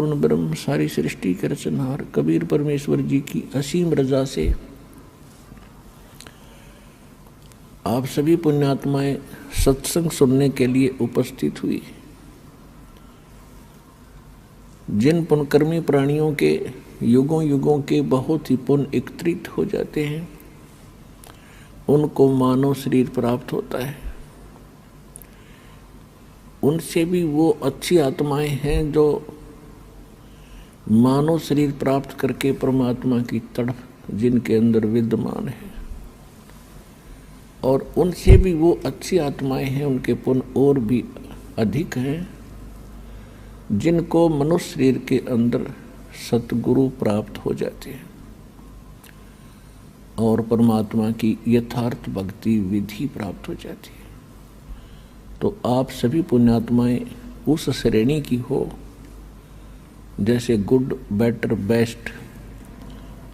पूर्ण ब्रह्म सारी सृष्टि के रचनहार कबीर परमेश्वर जी की असीम रजा से आप सभी पुण्यात्माएं सत्संग सुनने के लिए उपस्थित हुई। जिन पुण्यकर्मी प्राणियों के युगों युगों के बहुत ही पुण्य एकत्रित हो जाते हैं उनको मानव शरीर प्राप्त होता है। उनसे भी वो अच्छी आत्माएं हैं जो मानव शरीर प्राप्त करके परमात्मा की तड़प जिनके अंदर विद्यमान है, और उनसे भी वो अच्छी आत्माएं हैं, उनके पुण्य और भी अधिक हैं, जिनको मनुष्य शरीर के अंदर सतगुरु प्राप्त हो जाते हैं और परमात्मा की यथार्थ भक्ति विधि प्राप्त हो जाती है। तो आप सभी पुण्यात्माएं उस श्रेणी की हो जैसे गुड, बेटर, बेस्ट,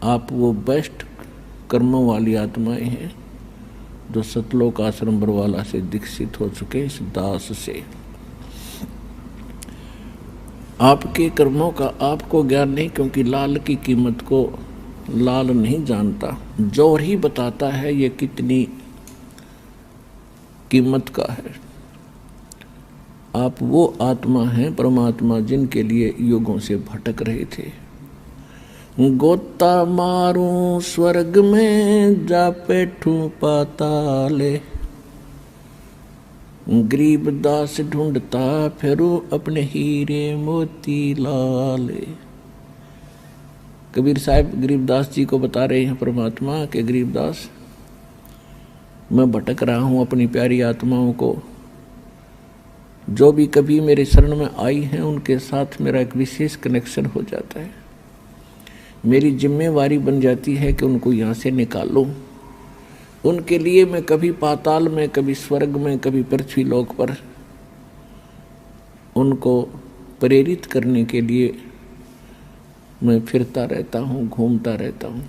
आप वो बेस्ट कर्मों वाली आत्माएं हैं जो सतलोक आश्रम बरवाला से दीक्षित हो चुके इस दास से। आपके कर्मों का आपको ज्ञान नहीं, क्योंकि लाल की कीमत को लाल नहीं जानता, जोर ही बताता है ये कितनी कीमत का है। आप वो आत्मा हैं परमात्मा जिनके लिए युगों से भटक रहे थे। गोता मारूं स्वर्ग में जा बैठूं पाताले, गरीबदास ढूंढता फिरूं अपने हीरे मोती लाले। कबीर साहब गरीबदास जी को बता रहे हैं परमात्मा के गरीबदास मैं भटक रहा हूं अपनी प्यारी आत्माओं को, जो भी कभी मेरे शरण में आई हैं उनके साथ मेरा एक विशेष कनेक्शन हो जाता है। मेरी जिम्मेवारी बन जाती है कि उनको यहाँ से निकालूं। उनके लिए मैं कभी पाताल में, कभी स्वर्ग में, कभी पृथ्वी लोक पर उनको प्रेरित करने के लिए मैं फिरता रहता हूँ, घूमता रहता हूँ।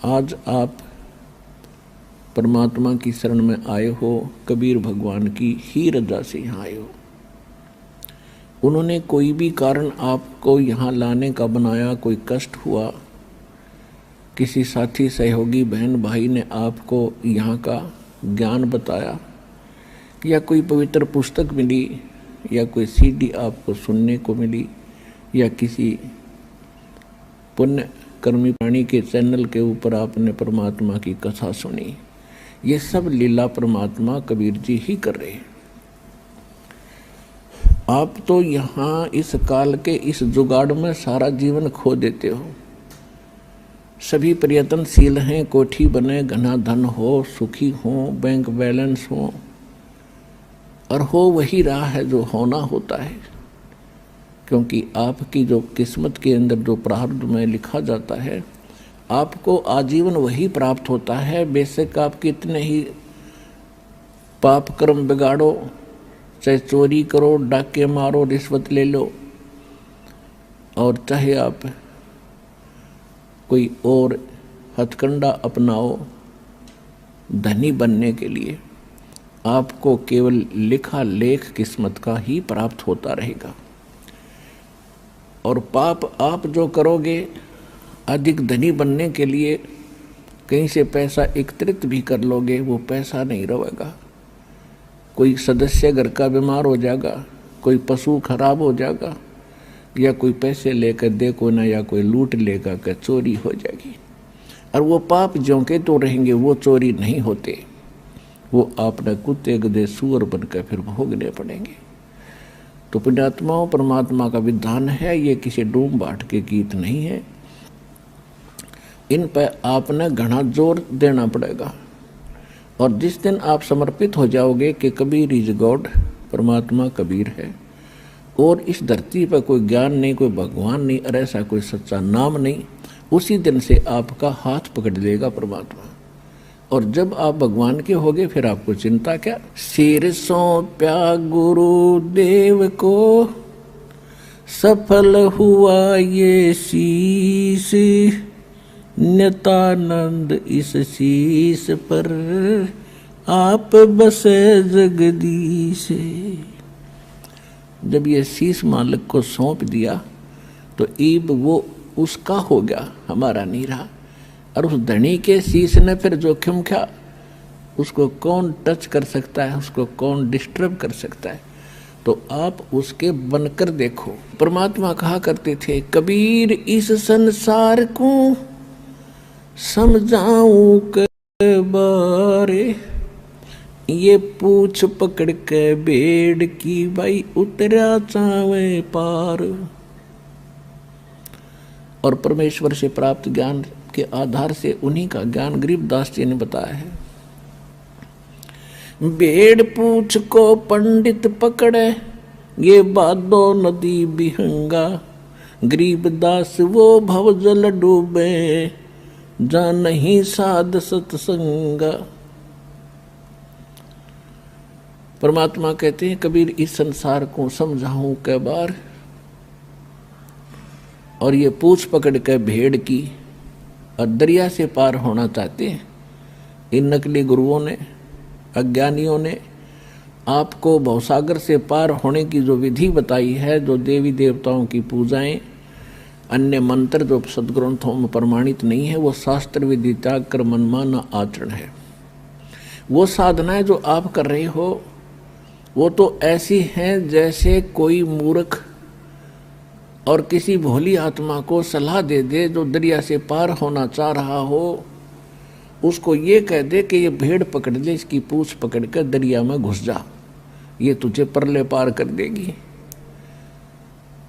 आज आप परमात्मा की शरण में आए हो, कबीर भगवान की ही रजा से यहाँ आए हो। उन्होंने कोई भी कारण आपको यहाँ लाने का बनाया, कोई कष्ट हुआ, किसी साथी सहयोगी बहन भाई ने आपको यहाँ का ज्ञान बताया, या कोई पवित्र पुस्तक मिली, या कोई सीडी आपको सुनने को मिली, या किसी पुण्य कर्मी प्राणी के चैनल के ऊपर आपने परमात्मा की कथा सुनी, ये सब लीला परमात्मा कबीर जी ही कर रहे हैं। आप तो यहाँ इस काल के इस जुगाड़ में सारा जीवन खो देते हो। सभी प्रयत्नशील हैं, कोठी बने, घना धन हो, सुखी हो, बैंक बैलेंस हो, और हो वही रहा है जो होना होता है, क्योंकि आपकी जो किस्मत के अंदर जो प्रारब्ध में लिखा जाता है आपको आजीवन वही प्राप्त होता है। बेशक आप कितने ही पाप कर्म बिगाड़ो, चाहे चोरी करो, डाके मारो, रिश्वत ले लो, और चाहे आप कोई और हथकंडा अपनाओ धनी बनने के लिए, आपको केवल लिखा लेख किस्मत का ही प्राप्त होता रहेगा। और पाप आप जो करोगे अधिक धनी बनने के लिए कहीं से पैसा एकत्रित भी कर लोगे, वो पैसा नहीं रहेगा। कोई सदस्य घर का बीमार हो जाएगा, कोई पशु खराब हो जाएगा, या कोई पैसे लेकर देखो ना, या कोई लूट लेगा कि चोरी हो जाएगी, और वो पाप ज्यों के तो रहेंगे, वो चोरी नहीं होते, वो आपने कुत्ते गधे सूअर बनकर फिर भोगने पड़ेंगे। तो पुण्यात्माओं परमात्मा का विधान है, ये किसी डूम बाट के गीत नहीं है। इन पर आपने घना जोर देना पड़ेगा, और जिस दिन आप समर्पित हो जाओगे कि कबीर इज गॉड, परमात्मा कबीर है, और इस धरती पर कोई ज्ञान नहीं, कोई भगवान नहीं, और ऐसा कोई सच्चा नाम नहीं, उसी दिन से आपका हाथ पकड़ लेगा परमात्मा। और जब आप भगवान के होगे फिर आपको चिंता क्या। सिर सौंप्या गुरु देव को, सफल हुआ ये शीश, नित्यानंद इस शीश पर आप बसे जगदीश। जब ये शीश मालिक को सौंप दिया तो ईब वो उसका हो गया, हमारा नहीं रहा। और उस धनी के शीश ने फिर जोखिम क्या, उसको कौन टच कर सकता है, उसको कौन डिस्टर्ब कर सकता है। तो आप उसके बनकर देखो। परमात्मा कहा करते थे, कबीर इस संसार को समझाऊं के बारे, ये पूछ पकड़ के बेड़ की भाई उतरा चावे पार। और परमेश्वर से प्राप्त ज्ञान के आधार से उन्हीं का ज्ञान गरीबदास जी ने बताया है। बेड़ पूछ को पंडित पकड़े, ये बादो नदी बिहंगा, गरीबदास वो भवजल डूबे, जा नहीं साध सत्संगा। परमात्मा कहते हैं, कबीर इस संसार को समझाऊं कै बार, और ये पूछ पकड़ के भेड़ की और दरिया से पार होना चाहते हैं। इन नकली गुरुओं ने, अज्ञानियों ने आपको भवसागर से पार होने की जो विधि बताई है, जो देवी देवताओं की पूजाएं, अन्य मंत्र जो सदग्रंथों में प्रमाणित नहीं है, वो शास्त्र विधि त्याग कर मनमाना आचरण है। वो साधनाएं जो आप कर रहे हो वो तो ऐसी हैं जैसे कोई मूर्ख और किसी भोली आत्मा को सलाह दे दे जो दरिया से पार होना चाह रहा हो, उसको ये कह दे कि ये भेड़ पकड़ ले, इसकी पूंछ पकड़ कर दरिया में घुस जा, ये तुझे परले पार कर देगी।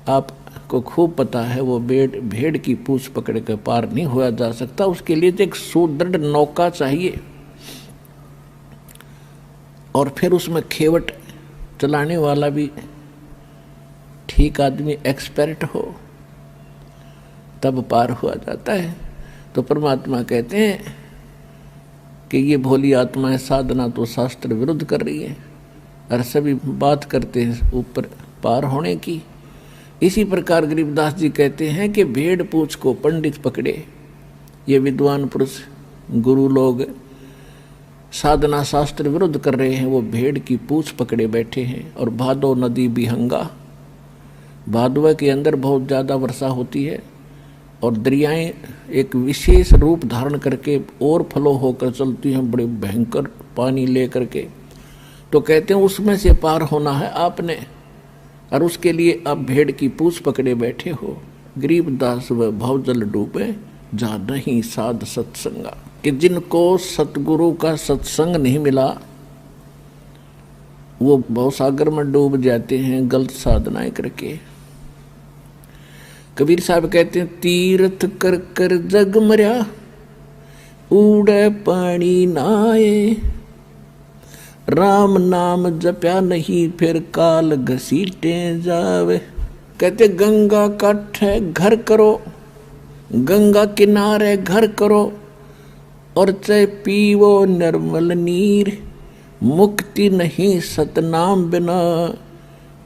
आपको खूब पता है वो भेड़ की पूंछ पकड़ कर पार नहीं हुआ जा सकता। उसके लिए तो एक सुदृढ़ नौका चाहिए और फिर उसमें खेवट चलाने वाला भी ठीक आदमी, एक्सपर्ट हो, तब पार हुआ जाता है। तो परमात्मा कहते हैं कि ये भोली आत्माएं साधना तो शास्त्र विरुद्ध कर रही है और सभी बात करते हैं ऊपर पार होने की। इसी प्रकार गरीबदास जी कहते हैं कि भेड़ पूछ को पंडित पकड़े, ये विद्वान पुरुष गुरु लोग साधना शास्त्र विरुद्ध कर रहे हैं, वो भेड़ की पूंछ पकड़े बैठे हैं। और भादो नदी बिहंगा, भादवा के अंदर बहुत ज़्यादा वर्षा होती है और दरियाएं एक विशेष रूप धारण करके और फ्लो होकर चलती हैं, बड़े भयंकर पानी ले करके। तो कहते हैं उसमें से पार होना है आपने, और उसके लिए आप भेड़ की पूंछ पकड़े बैठे हो। गरीबदास व भवजल डूबे, जा नहीं साध सत्संगा, कि जिनको सतगुरु का सत्संग नहीं मिला वो भवसागर में डूब जाते हैं गलत साधनाएं करके। कबीर साहब कहते हैं, तीर्थ कर कर जग मर्या, उड़े पानी नाए, राम नाम जप्या नहीं फिर काल घसीटे जावे। कहते गंगा काठे घर करो, गंगा किनारे घर करो, और चाहे पीवो निर्मल नीर, मुक्ति नहीं सतनाम बिना,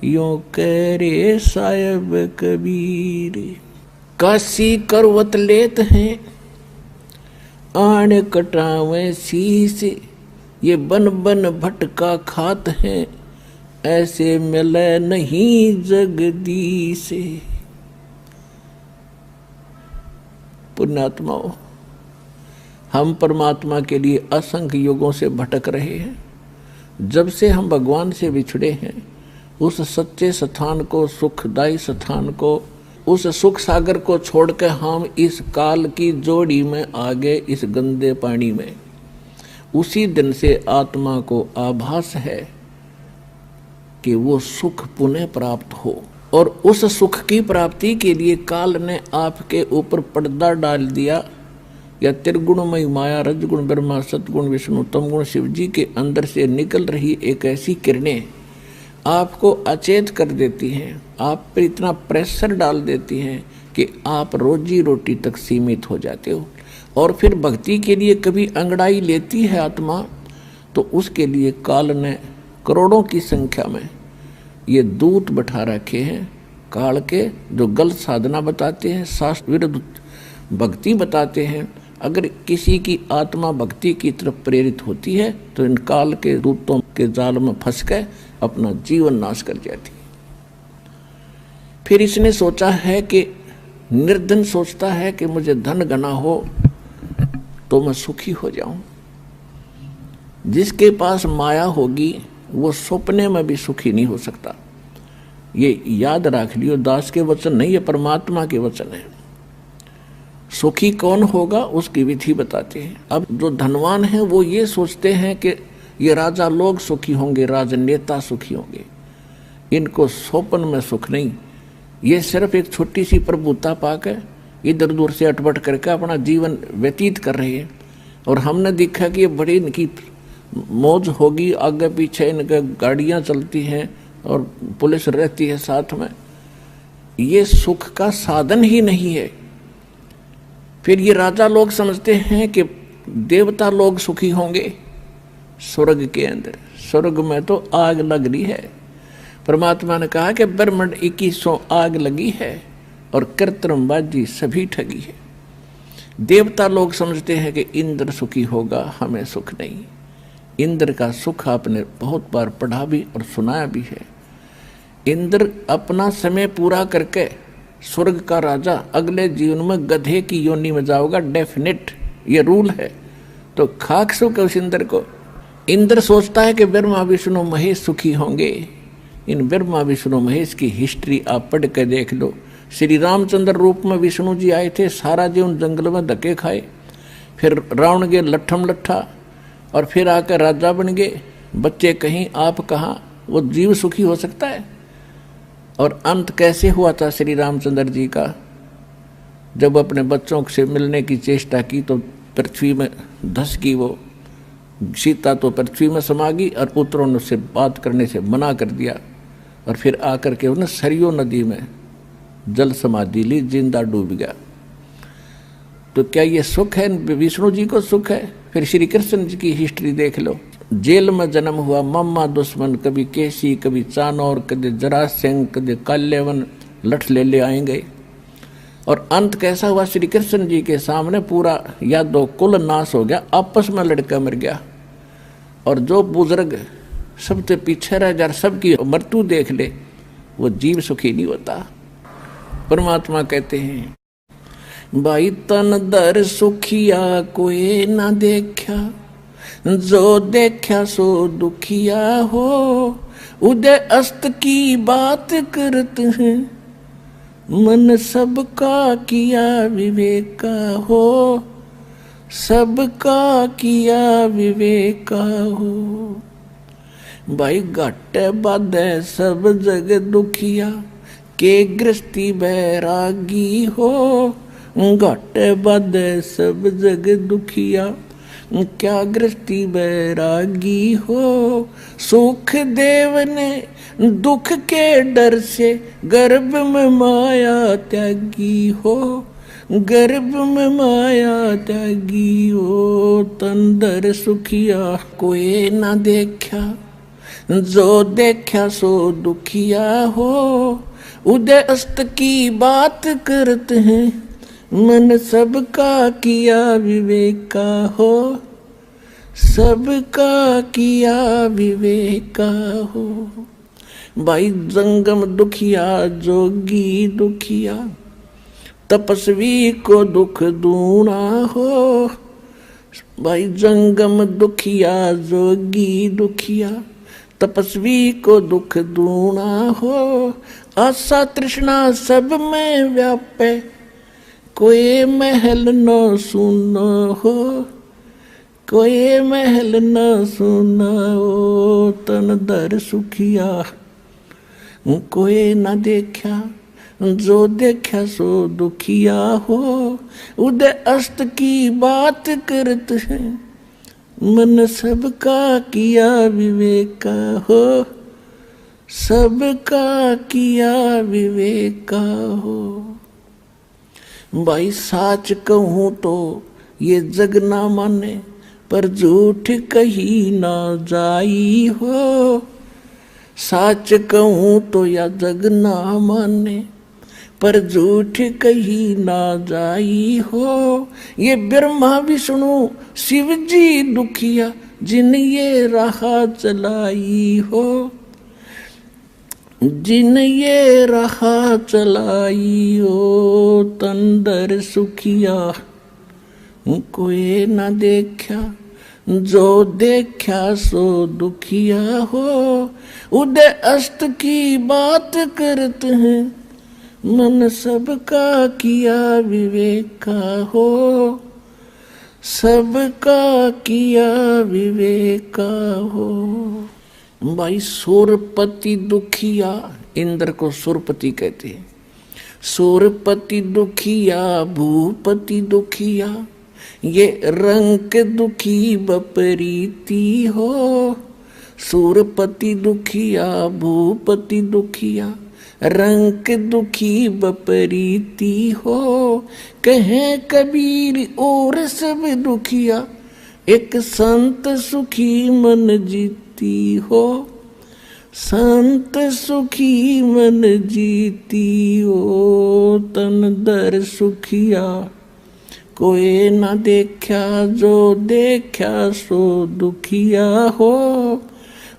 यों कह रे साहिब कबीर। काशी करवत लेत हैं, आण कटावे शीश, ये बन बन भटका खात हैं, ऐसे मिले नहीं जगदीश। पुण्यात्माओं, हम परमात्मा के लिए असंख्य युगों से भटक रहे हैं। जब से हम भगवान से बिछड़े हैं, उस सच्चे स्थान को, सुखदायी स्थान को, उस सुख सागर को छोड़कर हम इस काल की जोड़ी में आ गए, इस गंदे पानी में। उसी दिन से आत्मा को आभास है कि वो सुख पुनः प्राप्त हो, और उस सुख की प्राप्ति के लिए काल ने आपके ऊपर पर्दा डाल दिया। या त्रिगुणमयी माया, रजगुण ब्रह्मा, सतगुण विष्णु, तमगुण शिव जी के अंदर से निकल रही एक ऐसी किरणें आपको अचेत कर देती हैं, आप पर इतना प्रेशर डाल देती हैं कि आप रोजी रोटी तक सीमित हो जाते हो। और फिर भक्ति के लिए कभी अंगड़ाई लेती है आत्मा, तो उसके लिए काल ने करोड़ों की संख्या में ये दूत बैठा रखे हैं काल के, जो गलत साधना बताते हैं, शास्त्र विरुद्ध भक्ति बताते हैं। अगर किसी की आत्मा भक्ति की तरफ प्रेरित होती है तो इन काल के दूतों के जाल में फंस कर अपना जीवन नाश कर जाती है। फिर इसने सोचा है कि निर्धन सोचता है कि मुझे धन गना हो तो मैं सुखी हो जाऊं। जिसके पास माया होगी वो सपने में भी सुखी नहीं हो सकता। ये याद रख लियो, दास के वचन नहीं, ये परमात्मा के वचन है। सुखी कौन होगा उसकी विधि बताते हैं। अब जो धनवान है वो ये सोचते हैं कि ये राजा लोग सुखी होंगे, राजनेता सुखी होंगे, इनको स्वप्न में सुख नहीं, ये सिर्फ एक छोटी सी प्रभुता पाकर इधर उधर से अटपट करके अपना जीवन व्यतीत कर रहे हैं। और हमने देखा कि ये बड़ी इनकी मौज होगी, आगे पीछे इनके गाड़ियां चलती हैं और पुलिस रहती है साथ में। ये सुख का साधन ही नहीं है। फिर ये राजा लोग समझते हैं कि देवता लोग सुखी होंगे स्वर्ग के अंदर, स्वर्ग में तो आग लग रही है। परमात्मा ने कहा कि ब्रह्मांड 2100 आग लगी है और कृत्रिमबाजी सभी ठगी है। देवता लोग समझते हैं कि इंद्र सुखी होगा, हमें सुख नहीं। इंद्र का सुख आपने बहुत बार पढ़ा भी और सुनाया भी है। इंद्र अपना समय पूरा करके स्वर्ग का राजा अगले जीवन में गधे की योनि में जाओगा, डेफिनेट, ये रूल है। तो खाक सुख उस इंद्र को। इंद्र सोचता है कि ब्रह्मा विष्णु महेश सुखी होंगे। इन ब्रह्मा विष्णु महेश की हिस्ट्री आप पढ़ के देख लो। श्री रामचंद्र रूप में विष्णु जी आए थे, सारा जीवन जंगल में धक्के खाए, फिर रावण के लट्ठम लट्ठा, और फिर आकर राजा बन गए। बच्चे कहीं आप कहाँ, वो जीव सुखी हो सकता है? और अंत कैसे हुआ था श्री रामचंद्र जी का? जब अपने बच्चों से मिलने की चेष्टा की तो पृथ्वी में धस गई वो सीता, तो पृथ्वी में समा गई और पुत्रों ने उससे बात करने से मना कर दिया। और फिर आकर के उन्हें सरयू नदी में जल समाधि ली, जिंदा डूब गया। तो क्या ये सुख है? विष्णु जी को सुख है? फिर श्री कृष्ण जी की हिस्ट्री देख लो। जेल में जन्म हुआ, मम्मा दुश्मन, कभी केसी, कभी चानौर, कभी जरासंध, कभी काल्यवन, लठ ले आएंगे। और अंत कैसा हुआ? श्री कृष्ण जी के सामने पूरा यादव कुल नाश हो गया, आपस में लड़का मर गया। और जो बुजुर्ग सबसे पीछे रह जा, सबकी मृत्यु देख ले, वो जीव सुखी नहीं होता। परमात्मा कहते हैं, भाई तन दर सुखिया कोई ना देखा, जो देखा सो दुखिया हो। उदय अस्त की बात करते हैं, मन सबका किया विवेका हो, सबका किया विवेका हो। भाई घाटे बाधे सब जग दुखिया, के गृहस्थी बैरागी हो। घाटे बाधे सब जग दुखिया, क्या गृहस्थी बैरागी हो। सुख देव ने दुख के डर से गर्भ में माया त्यागी हो, गर्भ में माया त्यागी हो। तन दर सुखिया कोई ना देखा, जो देखा सो दुखिया हो। उदय अस्त की बात करते हैं, मन सबका किया विवेका हो, सबका किया विवेका हो। भाई जंगम दुखिया जोगी दुखिया, तपस्वी को दुख दूना हो। भाई जंगम दुखिया जोगी दुखिया, तपस्वी को दुख दूना हो। आशा तृष्णा सब में व्यापे, कोई महल न सुना हो, कोई महल न सुना हो। तन दर सुखिया कोई न देखा, जो देखा सो दुखिया हो। उदय अस्त की बात करते हैं, मन सबका किया विवेका हो, सबका किया विवेका हो। भाई साच कहूँ तो ये जग ना माने, पर झूठ कही ना जाई हो। साच कहूँ तो या जग ना माने, पर झूठ कही ना जाई हो। ये ब्रह्मा विष्णु शिव जी दुखिया, जिन ये राह चलाई हो। जिन ये रहा चलाई ओ तंदर सुखिया, कोई न देखा जो देखा सो दुखिया हो। उदय अस्त की बात करते हैं, मन सबका किया विवेक का हो, सबका किया विवेक का हो। भाई सूरपति दुखिया, इंद्र को सूरपति कहते हैं। सूरपति दुखिया भूपति दुखिया, ये रंग दुखी बपरीती हो। सूरपति दुखिया भूपति दुखिया, रंग दुखी बपरीती हो। कहे कबीर और सब दुखिया, एक संत सुखी मन जीती हो। संत सुखी मन जीती हो, तन दर सुखिया, कोई न देखा जो देखा सो दुखिया हो।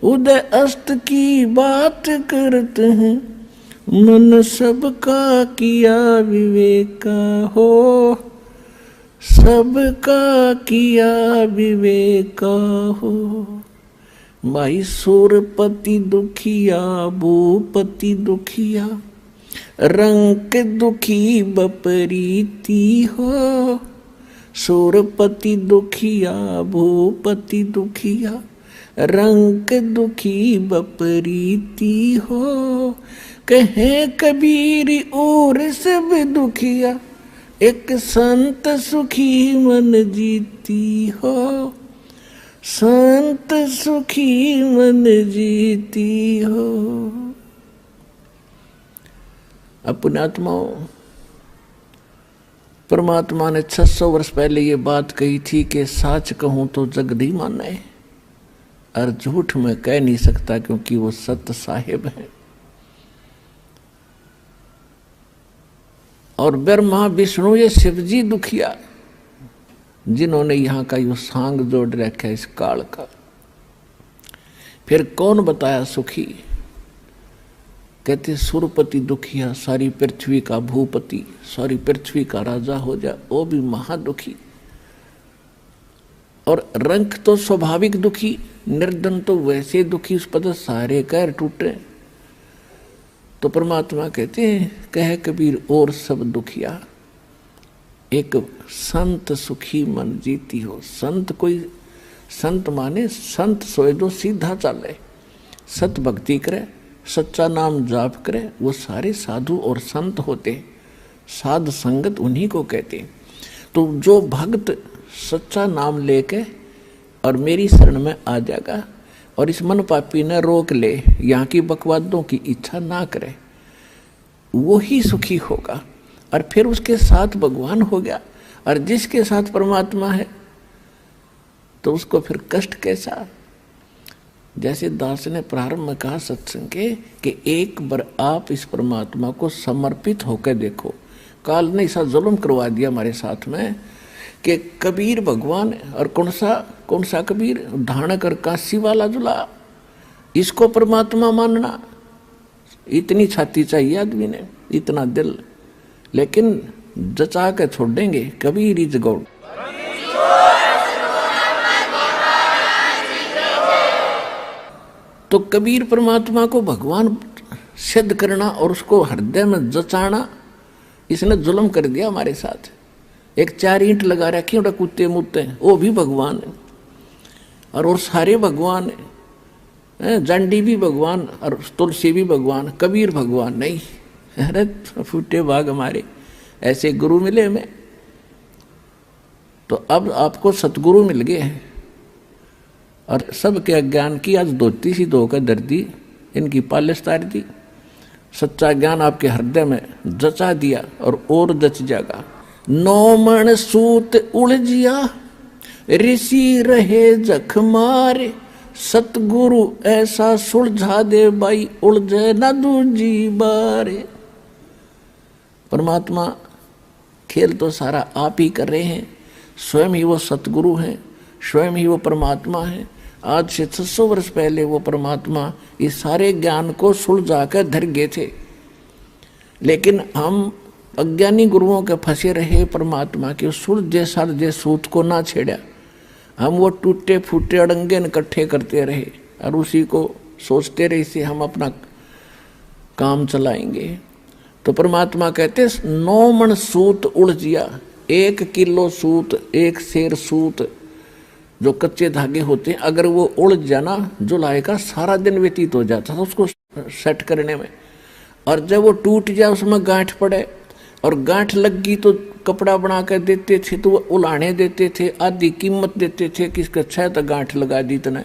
उदय अस्त की बात करते हैं, मन सबका किया विवेक का हो, सबका किया विवेक का हो। भाई सूरपति दुखिया भूपति दुखिया, रंग दुखी बपरीती हो। सूरपति दुखिया भूपति दुखिया, रंग दुखी बपरीती हो। कहे कबीर और सब दुखिया, एक संत सुखी मन जीती हो। संत सुखी मन जीती हो। अपने आत्माओं, परमात्मा ने 600 वर्ष पहले ये बात कही थी कि साच कहूं तो जग नहीं माने, और झूठ में कह नहीं सकता क्योंकि वो सत्य साहिब है। और ब्रह्मा विष्णु ये शिवजी दुखिया, जिन्होंने यहाँ का यो सांग जोड़ रखा है इस काल का। फिर कौन बताया सुखी? कहते सुरपति दुखिया, सारी पृथ्वी का भूपति, सारी पृथ्वी का राजा हो जा, वो भी महादुखी। और रंग तो स्वाभाविक दुखी, निर्धन तो वैसे दुखी, उस पर सारे कैर टूटे। तो परमात्मा कहते हैं, कहे कबीर और सब दुखिया, एक संत सुखी मन जीती हो। संत कोई, संत माने संत सोए जो सीधा चले, सत भक्ति करे, सच्चा नाम जाप करे, वो सारे साधु और संत होते। साध संगत उन्हीं को कहते। तो जो भक्त सच्चा नाम लेके और मेरी शरण में आ जाएगा और इस मन पापी ने रोक ले, यहाँ की बकवादों की इच्छा ना करे, वो ही सुखी होगा। और फिर उसके साथ भगवान हो गया, और जिसके साथ परमात्मा है तो उसको फिर कष्ट कैसा। जैसे दास ने प्रारंभ में कहा सत्संग के कि एक बार आप इस परमात्मा को समर्पित होकर देखो। काल ने ऐसा जुल्म करवा दिया हमारे साथ में कि कबीर भगवान, और कौन सा कबीर, ढाणक और काशी वाला जुला, इसको परमात्मा मानना। इतनी छाती चाहिए आदमी ने, इतना दिल, लेकिन जचा के छोड़ देंगे। Kabir is God. तो कबीर परमात्मा को भगवान सिद्ध करना और उसको हृदय में जचाना, इसने जुल्म कर दिया हमारे साथ। एक 4 ईंट लगा रखी उड़ा कुत्ते मुत्ते, वो भी भगवान है, और सारे भगवान है। जांडी भी भगवान और तुलसी भी भगवान, कबीर भगवान नहीं। अरे फूटे भाग हमारे, ऐसे गुरु मिले हमें। तो अब आपको सतगुरु मिल गए हैं, और सबके अज्ञान की आज धोती सी धोकर दर्दी, इनकी पालिश तार दी। सच्चा ज्ञान आपके हृदय में जचा दिया और जच जाएगा। 9 मन सूत उलझिया, ऋषि रहे जख मारे। सतगुरु ऐसा सुलझा दे भाई, उलझे न दूजी बारे। परमात्मा खेल तो सारा आप ही कर रहे हैं। स्वयं ही वो सतगुरु हैं, स्वयं ही वो परमात्मा है। आज से 600 वर्ष पहले वो परमात्मा इस सारे ज्ञान को सुलझा कर धर गए थे, लेकिन हम अज्ञानी गुरुओं के फंसे रहे परमात्मा के सुलझे सालझे सूत को ना छेड़ा। हम वो टूटे फूटे अड़ंगे इकट्ठे करते रहे और उसी को सोचते रहे से हम अपना काम चलाएंगे। तो परमात्मा कहते 9 मन सूत उलझिया, 1 किलो सूत, 1 सेर सूत जो कच्चे धागे होते हैं, अगर वो उलझ जाना जुलाई का सारा दिन व्यतीत हो जाता था उसको सेट करने में। और जब वो टूट जाए उसमें गांठ पड़े और गांठ लग गई तो कपड़ा बना कर देते थे, तो वो उलाने देते थे, आधी कीमत देते थे कि इसका 6 तो गांठ लगा दी, इतना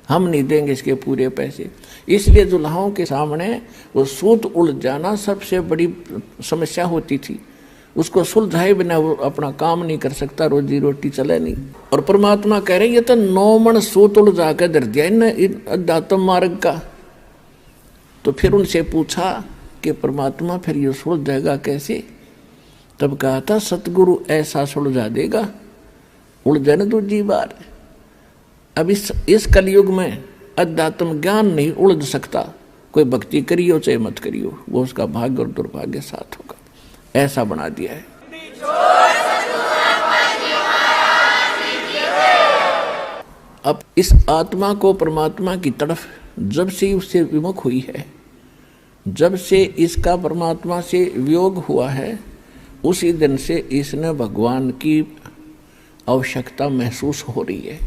हम नहीं देंगे इसके पूरे पैसे। इसलिए दुल्हाओं के सामने वो सूत उलझ जाना सबसे बड़ी समस्या होती थी। उसको सुलझाए बिना वो अपना काम नहीं कर सकता, रोजी रोटी चले नहीं। और परमात्मा कह रहे ये तो 9 मन सूत उलझा कर धर दिया इन अध्यात्म मार्ग का। तो फिर उनसे पूछा कि परमात्मा फिर ये सुलझाएगा कैसे? तब कहा था सतगुरु ऐसा सुलझा देगा, उलझन दूजी बार। अब इस कलयुग में अध्यात्म ज्ञान नहीं उलझ सकता। कोई भक्ति करियो चाहे मत करियो, वो उसका भाग्य और दुर्भाग्य साथ होगा, ऐसा बना दिया है। अब इस आत्मा को परमात्मा की तरफ जब से उससे विमुख हुई है, जब से इसका परमात्मा से वियोग हुआ है, उसी दिन से इसने भगवान की आवश्यकता महसूस हो रही है।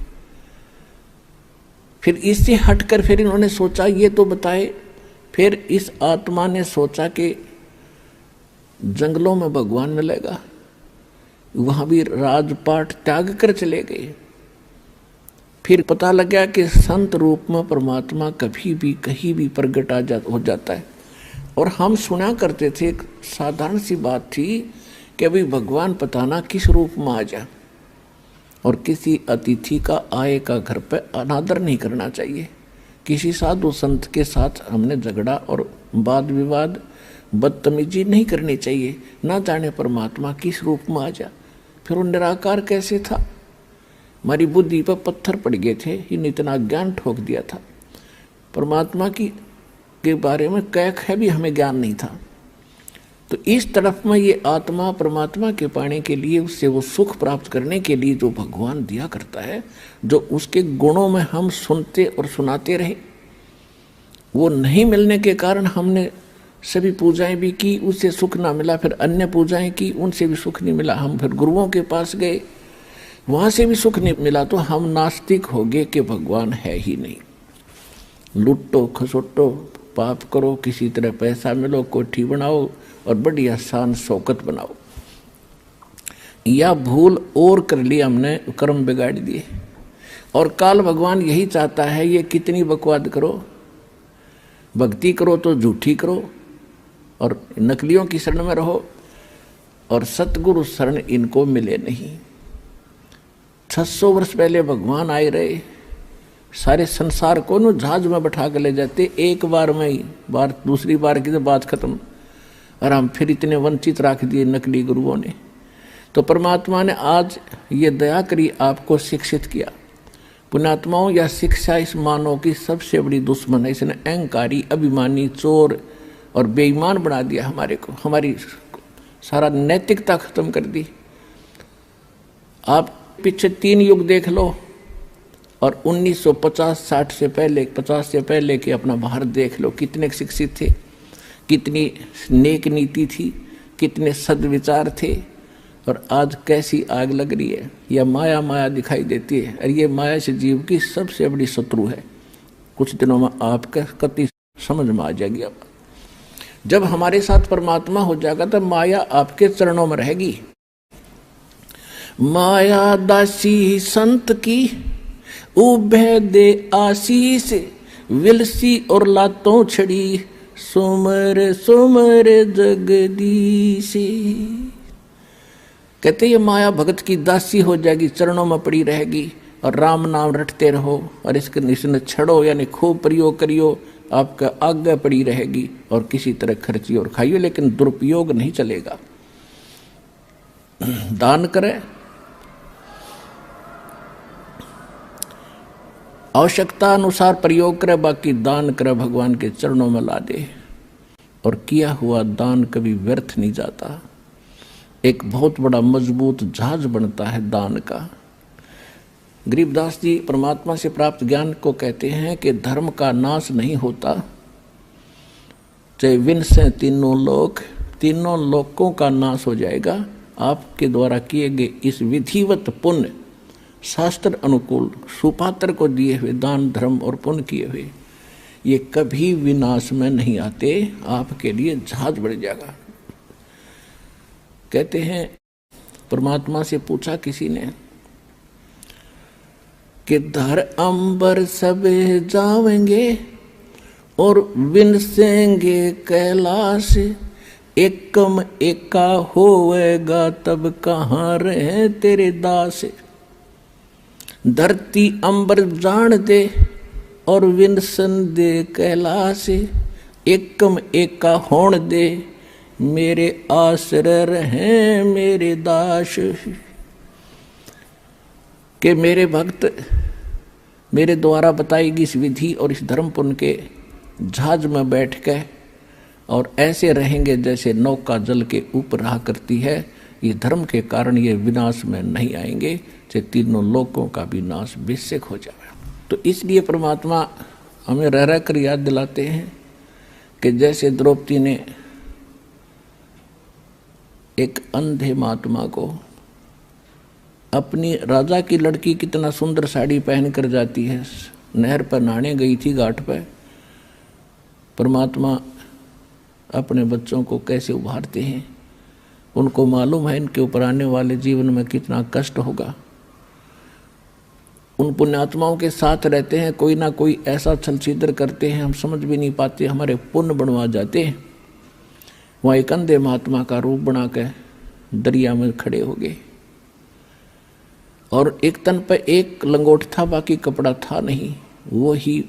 फिर इससे हटकर फिर इन्होंने सोचा ये तो बताए। फिर इस आत्मा ने सोचा कि जंगलों में भगवान मिलेगा, वहां भी राजपाट त्याग कर चले गए। फिर पता लगा कि संत रूप में परमात्मा कभी भी कहीं भी प्रकट हो जाता है। और हम सुना करते थे, एक साधारण सी बात थी कि अभी भगवान पता ना किस रूप में आ जा, और किसी अतिथि का आए का घर पे अनादर नहीं करना चाहिए। किसी साधु संत के साथ हमने झगड़ा और वाद विवाद बदतमीजी नहीं करनी चाहिए। ना जाने परमात्मा किस रूप में आ जा। फिर वो निराकार कैसे था, हमारी बुद्धि पर पत्थर पड़ गए थे, इन्हें इतना ज्ञान ठोक दिया था। परमात्मा के बारे में कैक है भी हमें ज्ञान नहीं था। तो इस तरफ में ये आत्मा परमात्मा के पाने के लिए, उससे वो सुख प्राप्त करने के लिए जो भगवान दिया करता है, जो उसके गुणों में हम सुनते और सुनाते रहे, वो नहीं मिलने के कारण हमने सभी पूजाएं भी की, उससे सुख ना मिला। फिर अन्य पूजाएं की, उनसे भी सुख नहीं मिला। हम फिर गुरुओं के पास गए, वहाँ से भी सुख नहीं मिला। तो हम नास्तिक हो गए कि भगवान है ही नहीं। लुटो खसोटो पाप करो, किसी तरह पैसा मिलो, कोठी बनाओ और बड़ी आसान शौकत बनाओ। या भूल और कर ली हमने, कर्म बिगाड़ दिए। और काल भगवान यही चाहता है, ये कितनी बकवाद करो, भक्ति करो तो झूठी करो और नकलियों की शरण में रहो, और सतगुरु शरण इनको मिले नहीं। 600 वर्ष पहले भगवान आए रहे, सारे संसार को न जहाज में बैठा कर ले जाते, एक बार में ही, बार दूसरी बार की तो बात खत्म। और हम फिर इतने वंचित रख दिए नकली गुरुओं ने। तो परमात्मा ने आज ये दया करी, आपको शिक्षित किया। पुण्यात्माओं, या शिक्षा इस मानव की सबसे बड़ी दुश्मन है। इसने अहंकारी, अभिमानी, चोर और बेईमान बना दिया हमारे को, हमारी सारा नैतिकता खत्म कर दी। आप पीछे 3 युग देख लो, और 1950-60 से पहले, 50 से पहले के अपना भारत देख लो, कितने शिक्षित थे, कितनी नेक नीति थी, कितने सद्विचार थे। और आज कैसी आग लग रही है, यह माया माया दिखाई देती है। और ये माया से जीव की सबसे बड़ी शत्रु है। कुछ दिनों में आपका कति समझ में आ जाएगी। अब जब हमारे साथ परमात्मा हो जाएगा तब माया आपके चरणों में रहेगी। माया दासी संत की उभय दे आशीष, विलसी और लातों छड़ी, सुमर सुमर जगदीश। कहते ये माया भगत की दासी हो जाएगी, चरणों में पड़ी रहेगी, और राम नाम रटते रहो और इसने छड़ो, यानी खूब प्रयोग करियो, आपका आज्ञा पड़ी रहेगी। और किसी तरह खर्चियो और खाइयो, लेकिन दुरुपयोग नहीं चलेगा। दान करें, आवश्यकता अनुसार प्रयोग करे, बाकी दान करे भगवान के चरणों में ला दे। और किया हुआ दान कभी व्यर्थ नहीं जाता, एक बहुत बड़ा मजबूत जहाज बनता है दान का। गरीबदास जी परमात्मा से प्राप्त ज्ञान को कहते हैं कि धर्म का नाश नहीं होता, चाहे विनाश से तीनों लोकों का नाश हो जाएगा। आपके द्वारा किए गए इस विधिवत पुण्य, शास्त्र अनुकूल, सुपात्र को दिए हुए दान धर्म और पुण्य किए हुए, ये कभी विनाश में नहीं आते, आपके लिए जहाज बढ़ जाएगा। कहते हैं परमात्मा से पूछा किसी ने कि धर अंबर सब जावेंगे और विनसेंगे कैलाश, एकम एका होवेगा तब कहाँ रहे तेरे दास। धरती अंबर जान दे और विनसन दे कैलाश, एकम एका होण दे मेरे आश्रय रहे मेरे दास। कि मेरे भक्त मेरे द्वारा बताई गई इस विधि और इस धर्म पुण्य के जहाज में बैठ के और ऐसे रहेंगे जैसे नौका जल के ऊपर रहा करती है। ये धर्म के कारण ये विनाश में नहीं आएंगे, चाहे तीनों लोकों का भी नाश बेशक हो जाए। तो इसलिए परमात्मा हमें रह रह कर याद दिलाते हैं कि जैसे द्रौपदी ने एक अंधे महात्मा को, अपनी राजा की लड़की कितना सुंदर साड़ी पहन कर जाती है, नहर पर नहाने गई थी घाट पर, परमात्मा अपने बच्चों को कैसे उभारते हैं। उनको मालूम है इनके ऊपर आने वाले जीवन में कितना कष्ट होगा। उन पुण्यात्माओं के साथ रहते हैं, कोई ना कोई ऐसा छल छिद्र करते हैं, हम समझ भी नहीं पाते, हमारे पुण्य बनवा जाते हैं। वहाँ एक अंधे महात्मा का रूप बना कर दरिया में खड़े हो गए और एक तन पर एक लंगोट था, बाकी कपड़ा था नहीं। वो ही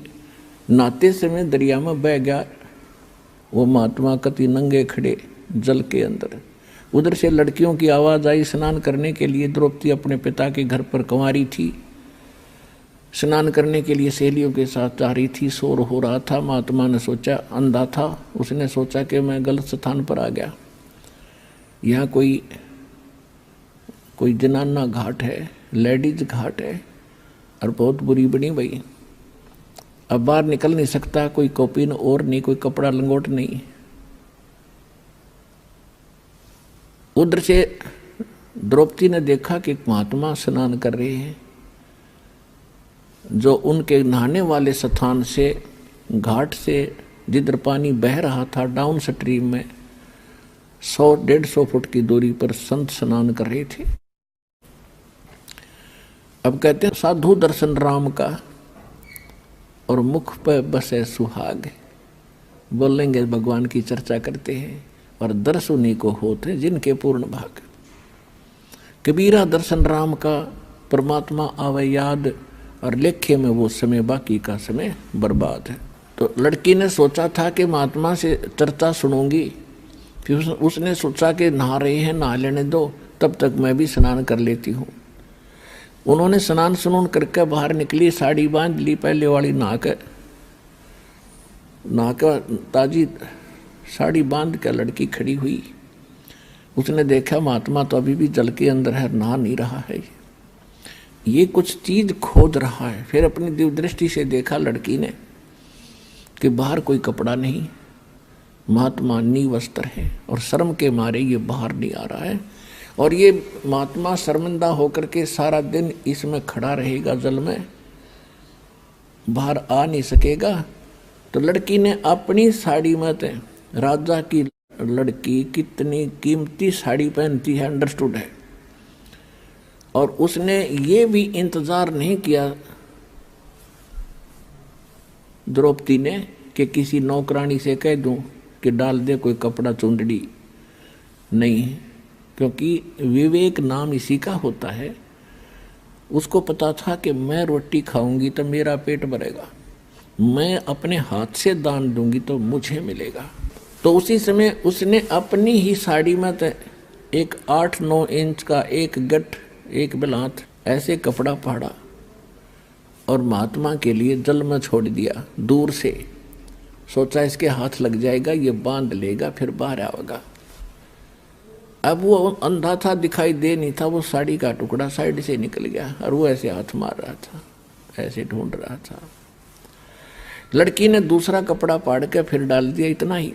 नहाते समय दरिया में बह गया। वो महात्मा कति नंगे खड़े जल के अंदर। उधर से लड़कियों की आवाज़ आई स्नान करने के लिए। द्रौपदी अपने पिता के घर पर कंवारी थी, स्नान करने के लिए सहेलियों के साथ जा रही थी। शोर हो रहा था। महात्मा ने सोचा, अंधा था, उसने सोचा कि मैं गलत स्थान पर आ गया, यहाँ कोई जनाना घाट है, लेडीज घाट है और बहुत बुरी बनी भाई। अब बाहर निकल नहीं सकता, कोई कौपीन और नहीं, कोई कपड़ा लंगोट नहीं। उधर से द्रौपदी ने देखा कि महात्मा स्नान कर रहे हैं, जो उनके नहाने वाले स्थान से, घाट से जिधर पानी बह रहा था डाउन स्ट्रीम में 100-150 फुट की दूरी पर संत स्नान कर रहे थे। अब कहते हैं साधु दर्शन राम का और मुख पर बसे सुहाग। बोलेंगे भगवान की चर्चा करते हैं और दर्श उन्हीं को होते जिनके पूर्ण भाग। कबीरा दर्शन राम का, परमात्मा आवे याद और लेखे में वो समय, बाकी का समय बर्बाद है। तो लड़की ने सोचा था कि महात्मा से चर्चा सुनूंगी, फिर उसने सोचा कि नहा रहे हैं, नहा लेने दो, तब तक मैं भी स्नान कर लेती हूँ। उन्होंने स्नान सुनून करके बाहर निकली, साड़ी बांध ली, पहले वाली नहा कर ताजी साड़ी बांध कर लड़की खड़ी हुई। उसने देखा महात्मा तो अभी भी जल के अंदर है, नहा नहीं रहा है, ये कुछ चीज खोज रहा है। फिर अपनी दिव्य दृष्टि से देखा लड़की ने कि बाहर कोई कपड़ा नहीं, महात्मा निवस्त्र है और शर्म के मारे ये बाहर नहीं आ रहा है। और ये महात्मा शर्मिंदा होकर के सारा दिन इसमें खड़ा रहेगा, जल में बाहर आ नहीं सकेगा। तो लड़की ने अपनी साड़ी में, राजा की लड़की कितनी कीमती साड़ी पहनती है, अंडरस्टूड है। और उसने ये भी इंतजार नहीं किया द्रौपदी ने कि किसी नौकरानी से कह दूं कि डाल दे कोई कपड़ा चुंदड़ी, नहीं, क्योंकि विवेक नाम इसी का होता है। उसको पता था कि मैं रोटी खाऊंगी तो मेरा पेट भरेगा, मैं अपने हाथ से दान दूंगी तो मुझे मिलेगा। तो उसी समय उसने अपनी ही साड़ी में एक 8-9 इंच का एक गठ, एक बिलात ऐसे कपड़ा फाड़ा और महात्मा के लिए जल में छोड़ दिया दूर से। सोचा इसके हाथ लग जाएगा, ये बांध लेगा, फिर बाहर आएगा। अब वो अंधा था, दिखाई दे नहीं था, वो साड़ी का टुकड़ा साइड से निकल गया और वो ऐसे हाथ मार रहा था, ऐसे ढूंढ रहा था। लड़की ने दूसरा कपड़ा फाड़ के फिर डाल दिया, इतना ही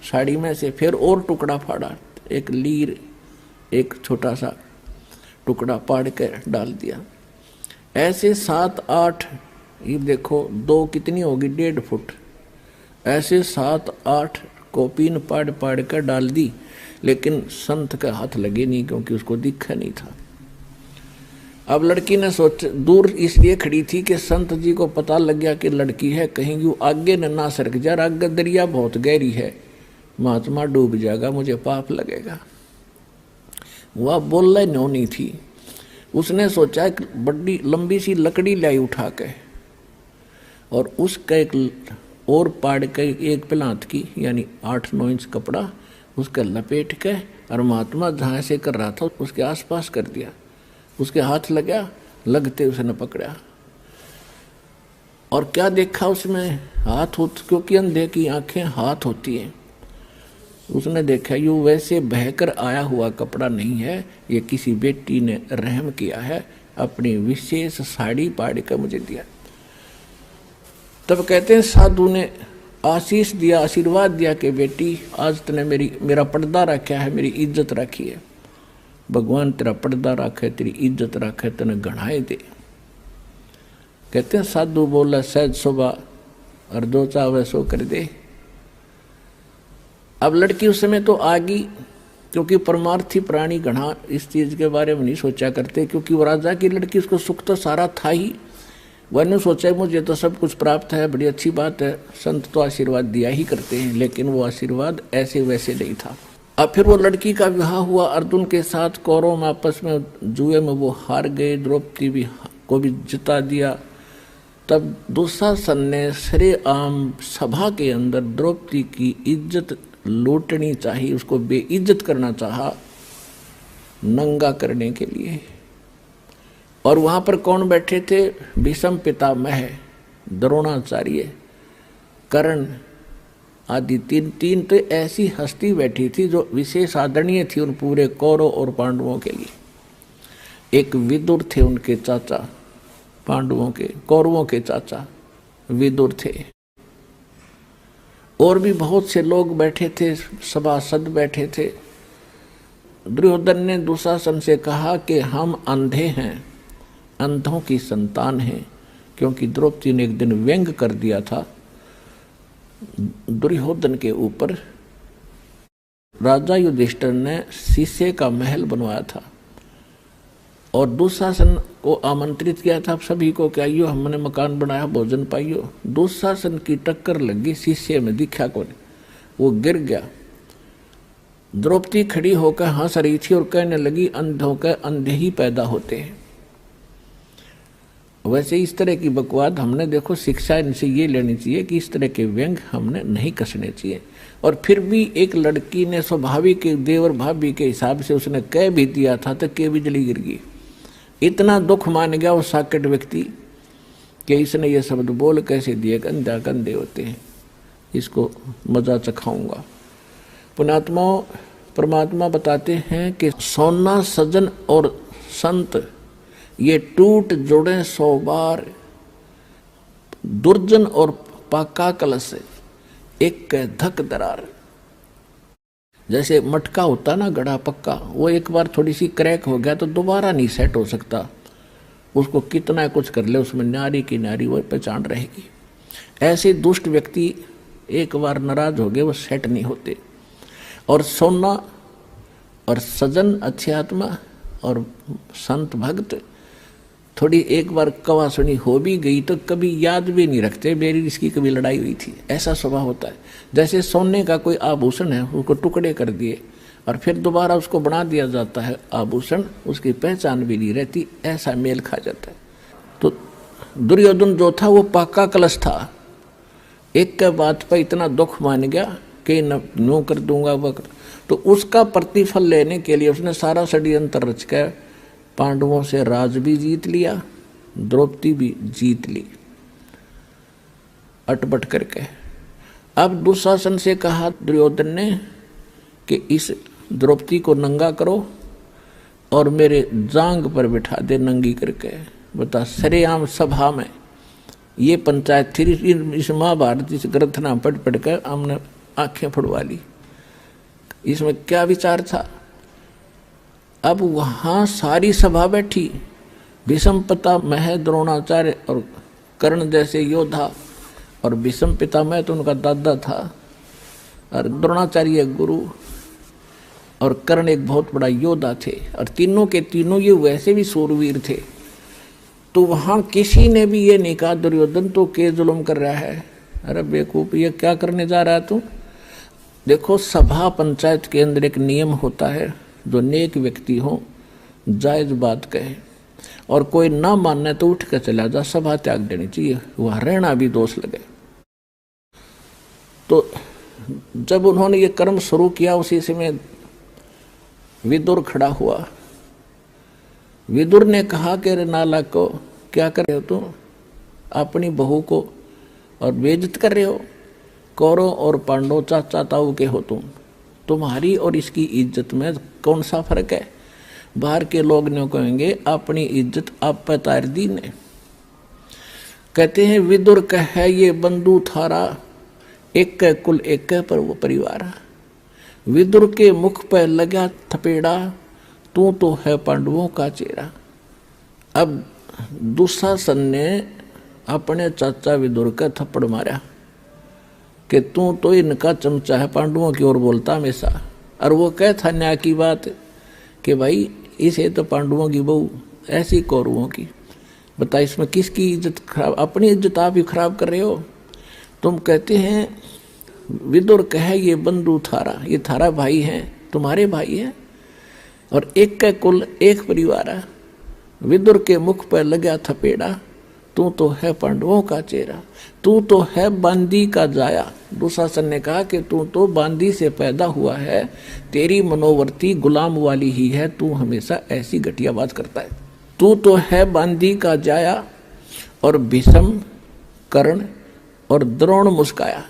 साड़ी में से। फिर और टुकड़ा फाड़ा, एक लीर, एक छोटा सा टुकड़ा फाड़ के डाल दिया। ऐसे 7-8, ये देखो 2 कितनी होगी, 1.5 फुट, ऐसे 7-8 कॉपीन पाड़ पाड़ कर डाल दी। लेकिन संत का हाथ लगे नहीं, क्योंकि उसको दिखा नहीं था। अब लड़की ने सोच, दूर इसलिए खड़ी थी कि संत जी को पता लग गया कि लड़की है, कहीं यूँ आगे न ना सरक जा, आगे दरिया बहुत गहरी है, महात्मा डूब जाएगा, मुझे पाप लगेगा। वह बोलने नो नहीं थी। उसने सोचा एक बड़ी लंबी सी लकड़ी लाई उठा के और उसका एक और पाड़ के एक पलांत की, यानी 8-9 इंच कपड़ा उसका लपेट के, और महात्मा जहाँ से कर रहा था उसके आसपास कर दिया। उसके हाथ लगा, लगते उसने पकड़ा और क्या देखा उसमें, हाथ होत, क्योंकि अंधे की आंखें हाथ होती हैं। उसने देखा यूँ वैसे बहकर आया हुआ कपड़ा नहीं है, ये किसी बेटी ने रहम किया है, अपनी विशेष साड़ी पाड़ कर मुझे दिया। तब कहते हैं साधु ने आशीष दिया, आशीर्वाद दिया कि बेटी आज तूने मेरा पर्दा रखा है, मेरी इज्जत रखी है, भगवान तेरा पर्दा रखे, तेरी इज्जत रखे, तेने गढ़ाए दे। कहते हैं साधु बोला सहज सुबह और जो चाहे सो कर दे। अब लड़की उस समय तो आ गई, क्योंकि परमार्थी प्राणी घना इस चीज के बारे में नहीं सोचा करते, क्योंकि वो राजा की लड़की, उसको सुख तो सारा था ही। वह सोचा मुझे तो सब कुछ प्राप्त है, बड़ी अच्छी बात है, संत तो आशीर्वाद दिया ही करते हैं, लेकिन वो आशीर्वाद ऐसे वैसे नहीं था। अब फिर वो लड़की का विवाह हुआ अर्जुन के साथ, कौरवों में आपस में जुए में वो हार गए, द्रौपदी भी को भी जिता दिया। तब दुशासन ने सरेआम सभा के अंदर द्रौपदी की इज्जत लूटनी चाहिए, उसको बेइज्जत करना चाहा, नंगा करने के लिए। और वहां पर कौन बैठे थे, भीष्म पितामह, द्रोणाचार्य, कर्ण आदि तीन तो ऐसी हस्ती बैठी थी जो विशेष आदरणीय थी उन पूरे कौरव और पांडवों के लिए। एक विदुर थे उनके चाचा, पांडवों के, कौरवों के चाचा विदुर थे। और भी बहुत से लोग बैठे थे, सभासद बैठे थे। दुर्योधन ने दुशासन से कहा कि हम अंधे हैं, अंधों की संतान हैं, क्योंकि द्रौपदी ने एक दिन व्यंग कर दिया था दुर्योधन के ऊपर। राजा युधिष्ठिर ने शीशे का महल बनवाया था और दुशासन को आमंत्रित किया था सभी को कि आइयो हमने मकान बनाया, भोजन पाइयो। दुशासन की टक्कर लगी, शीशे में दिखा को नहीं, वो गिर गया। द्रौपदी खड़ी होकर हंस रही थी और कहने लगी अंधों के अंधे ही पैदा होते हैं। वैसे इस तरह की बकवाद हमने देखो शिक्षा इनसे ये लेनी चाहिए कि इस तरह के व्यंग हमने नहीं कसने चाहिए। और फिर भी एक लड़की ने स्वाभाविक देवर भाभी के हिसाब से उसने कह भी दिया था तो के बिजली गिर गई। इतना दुख मान गया वो साकेट व्यक्ति कि इसने ये शब्द बोल कैसे दिए, गंदा गंदे होते हैं, इसको मजा चखाऊंगा। पुण्यात्माओं, परमात्मा बताते हैं कि सोना सजन और संत ये टूट जुड़े 100 बार, दुर्जन और पाका कलश एक धक दरार। जैसे मटका होता ना गड़ा पक्का, वो एक बार थोड़ी सी क्रैक हो गया तो दोबारा नहीं सेट हो सकता, उसको कितना कुछ कर ले उसमें नारी की नारी वो पहचान रहेगी। ऐसे दुष्ट व्यक्ति एक बार नाराज हो गए वो सेट नहीं होते। और सोना और सजन अच्छी आत्मा और संत भक्त थोड़ी एक बार कवा सुनी हो भी गई तो कभी याद भी नहीं रखते मेरी इसकी कभी लड़ाई हुई थी, ऐसा स्वभाव होता है। जैसे सोने का कोई आभूषण है उसको टुकड़े कर दिए और फिर दोबारा उसको बना दिया जाता है आभूषण, उसकी पहचान भी नहीं रहती, ऐसा मेल खा जाता है। तो दुर्योधन जो था वो पाका कलश था, एक के बात पर इतना दुख मान गया कि नो कर दूंगा वह, तो उसका प्रतिफल लेने के लिए उसने सारा षड्यंत्र रच कर पांडवों से राज भी जीत लिया द्रौपदी भी जीत ली अटपट करके। अब दुशासन से कहा दुर्योधन ने कि इस द्रौपदी को नंगा करो और मेरे जांग पर बिठा दे नंगी करके। बता, सरेआम सभा में ये पंचायत थी। इस महाभारत इस ग्रंथ नाम पढ़ पढ़ कर हमने आंखें फुड़वा ली। इसमें क्या विचार था? अब वहां सारी सभा बैठी, भीष्म पितामह, द्रोणाचार्य और कर्ण जैसे योद्धा, और भीष्म पितामह तो उनका दादा था, और द्रोणाचार्य गुरु, और कर्ण एक बहुत बड़ा योद्धा थे, और तीनों के तीनों ये वैसे भी सूरवीर थे। तो वहां किसी ने भी ये नहीं कहा दुर्योधन तो के जुल्म कर रहा है, अरे बेवकूफ ये क्या करने जा रहा है तू। देखो, सभा पंचायत के अंदर एक नियम होता है, जो नेक व्यक्ति हो जायज बात कहे, और कोई ना मानने तो उठ कर चला जा, सभा त्याग देनी चाहिए, वहां रहना भी दोष लगे। तो जब उन्होंने ये कर्म शुरू किया उसी समय विदुर खड़ा हुआ। विदुर ने कहा कि रे नालायक को क्या कर रहे हो तुम, अपनी बहू को और बेइज्जत कर रहे हो। कौरव और पांडव चाचा ताऊ के हो तुम, तुम्हारी और इसकी इज्जत में कौन सा फर्क है। बाहर के लोग ने कहेंगे अपनी इज्जत आप पे तार दी ने। कहते हैं विदुर कह ये बंधु थारा, एक के कुल एक के पर वो परिवार। विदुर के मुख पर लगा थपेड़ा, तू तो है पांडवों का चेहरा। अब दुशासन ने अपने चाचा विदुर का थप्पड़ मारा कि तू तो इनका चमचा है, पांडवों की ओर बोलता हमेशा। और वो कह था न्याय की बात कि भाई इसे तो पांडवों की बहू, ऐसी कौरवों की। बता, इसमें किसकी इज्जत खराब? अपनी इज्जत आप ही खराब कर रहे हो। तुम कहते हैं विदुर कहे ये बंधु थारा, ये थारा भाई है, तुम्हारे भाई है, और एक का कुल एक परिवार है। विदुर के मुख पर लगा थपेड़ा, तू तो है पांडवों का चेहरा, तू तो है बांदी का जाया। दुशासन ने कहा कि तू तो बांदी से पैदा हुआ है, तेरी मनोवृत्ति गुलाम वाली ही है, तू हमेशा ऐसी घटिया बात करता है। तू तो है बांदी का जाया। और भीष्म, कर्ण और द्रोण मुस्काया।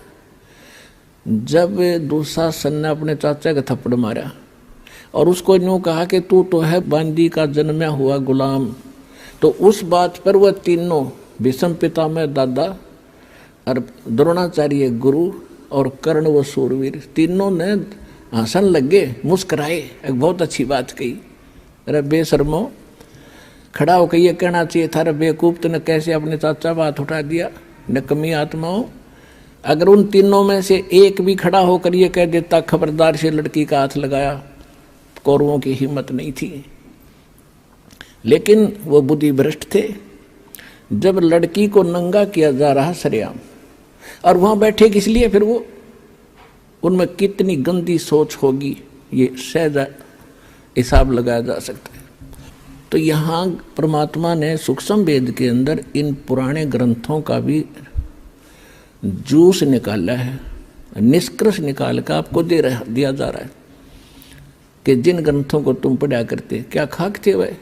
जब दुशासन ने अपने चाचा का थप्पड़ मारा और उसको यूं कहा कि तू तो है बांदी का जन्मा हुआ गुलाम, तो उस बात पर वह तीनों, भीष्म पितामह दादा और द्रोणाचार्य गुरु और कर्ण व सूरवीर, तीनों ने हंसन लगे, मुस्कुराए। एक बहुत अच्छी बात कही। अरे बेशर्मो, खड़ा होकर ये कहना चाहिए था, अरे बेवकूफ तूने कैसे अपने चाचा बात उठा दिया, नकमी आत्माओं। अगर उन तीनों में से एक भी खड़ा होकर ये कह देता खबरदार से लड़की का हाथ लगाया, कौरवों की हिम्मत नहीं थी। लेकिन वो बुद्धि भ्रष्ट थे। जब लड़की को नंगा किया जा रहा सरेआम, और वहां बैठे किस लिए, फिर वो उनमें कितनी गंदी सोच होगी ये सहज हिसाब लगाया जा सकता है। तो यहाँ परमात्मा ने सूक्ष्म वेद के अंदर इन पुराने ग्रंथों का भी जूस निकाला है, निष्कर्ष निकाल कर आपको दिया जा रहा है कि जिन ग्रंथों को तुम पढ़ा करते, क्या खाक थे वह।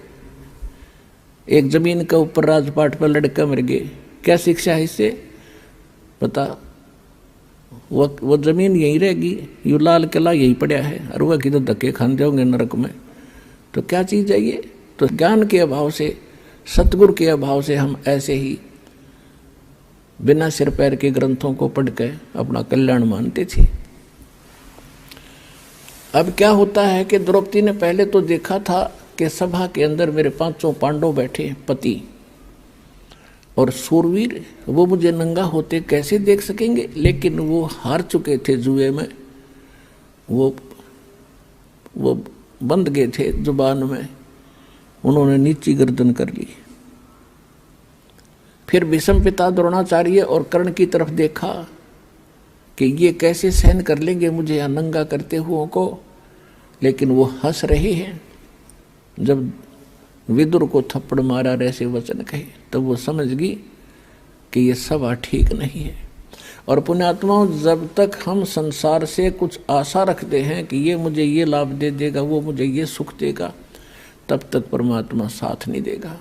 एक जमीन के ऊपर राजपाट पर लड़का मर गए, क्या शिक्षा है इससे? पता, वो जमीन यहीं रहेगी, यू लाल किला यहीं पड़ा है, और वह किधर धक्के खान होंगे नरक में। तो क्या चीज़ है ये? तो ज्ञान के अभाव से, सतगुरु के अभाव से हम ऐसे ही बिना सिर पैर के ग्रंथों को पढ़ के अपना कल्याण मानते थे। अब क्या होता है कि द्रौपदी ने पहले तो देखा था कि सभा के अंदर मेरे पांचों पांडव बैठे, पति और सूरवीर, वो मुझे नंगा होते कैसे देख सकेंगे। लेकिन वो हार चुके थे जुए में, वो बंध गए थे जुबान में, उन्होंने नीची गर्दन कर ली। फिर भीष्म पिता द्रोणाचार्य और कर्ण की तरफ देखा कि ये कैसे सहन कर लेंगे मुझे यहाँ नंगा करते हुए को। लेकिन वो हंस रहे हैं। जब विदुर को थप्पड़ मारा, ऐसे वचन कहे, तब वो समझ गई कि ये सभा ठीक नहीं है। और पुण्यात्माओं, जब तक हम संसार से कुछ आशा रखते हैं कि ये मुझे ये लाभ दे देगा, वो मुझे ये सुख देगा, तब तक परमात्मा साथ नहीं देगा।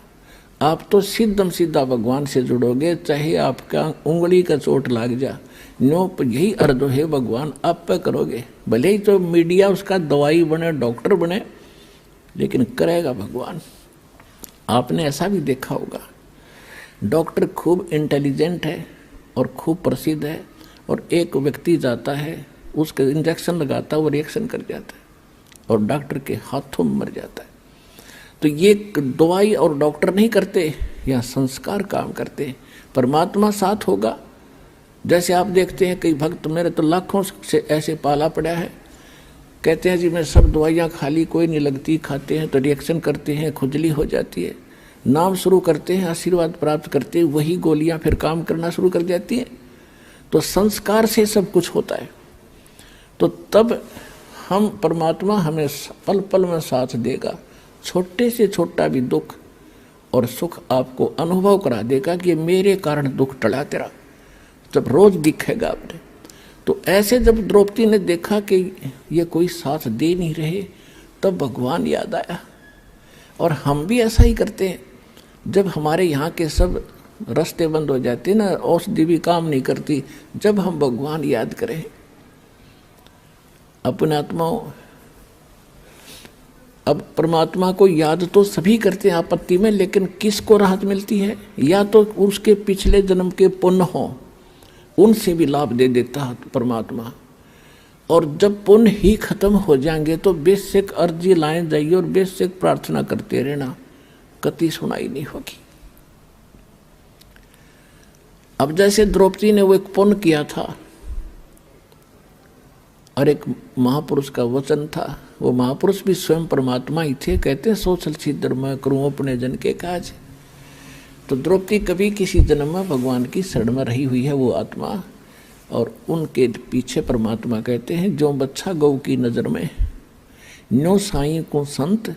आप तो सीधम सीधा भगवान से जुड़ोगे, चाहे आपका उंगली का चोट लग जा, नो यही अर्थ है भगवान आप पे करोगे। भले ही तो मीडिया उसका दवाई बने, डॉक्टर बने, लेकिन करेगा भगवान। आपने ऐसा भी देखा होगा, डॉक्टर खूब इंटेलिजेंट है और खूब प्रसिद्ध है, और एक व्यक्ति जाता है उसके इंजेक्शन लगाता है, वो रिएक्शन कर जाता है और डॉक्टर के हाथों में मर जाता है। तो ये दवाई और डॉक्टर नहीं करते, या संस्कार काम करते। परमात्मा साथ होगा। जैसे आप देखते हैं कई भक्त, मेरे तो लाखों से ऐसे पाला पड़ा है, कहते हैं जी मैं सब दवाइयाँ खा ली, कोई नहीं लगती, खाते हैं तो रिएक्शन करते हैं, खुजली हो जाती है, नाम शुरू करते हैं, आशीर्वाद प्राप्त करते हैं, वही गोलियाँ फिर काम करना शुरू कर जाती हैं। तो संस्कार से सब कुछ होता है। तो तब हम परमात्मा हमें पल पल में साथ देगा। छोटे से छोटा भी दुख और सुख आपको अनुभव करा देगा कि मेरे कारण दुख टला तेरा, जब रोज दिखेगा आपने। तो ऐसे जब द्रौपदी ने देखा कि ये कोई साथ दे नहीं रहे, तब भगवान याद आया। और हम भी ऐसा ही करते हैं, जब हमारे यहाँ के सब रास्ते बंद हो जाते ना, औषधि भी काम नहीं करती, जब हम भगवान याद करें अपने आत्माओं। अब परमात्मा को याद तो सभी करते हैं आपत्ति में, लेकिन किसको राहत मिलती है? या तो उसके पिछले जन्म के पुण्य हो, उनसे भी लाभ दे देता है परमात्मा। और जब पुण्य ही खत्म हो जाएंगे तो बेशक अर्जी लाए जाइए और बेशक प्रार्थना करते रहना, कति सुनाई नहीं होगी। अब जैसे द्रौपदी ने वो एक पुण्य किया था और एक महापुरुष का वचन था, वो महापुरुष भी स्वयं परमात्मा ही थे। कहते हैं सोचल सिद्धर मैं करूँ अपने जन के काज। तो द्रौपदी कभी किसी जन्म में भगवान की शरण में रही हुई है वो आत्मा, और उनके पीछे परमात्मा कहते हैं जो बच्चा गौ की नज़र में, न्यो साईं को संत,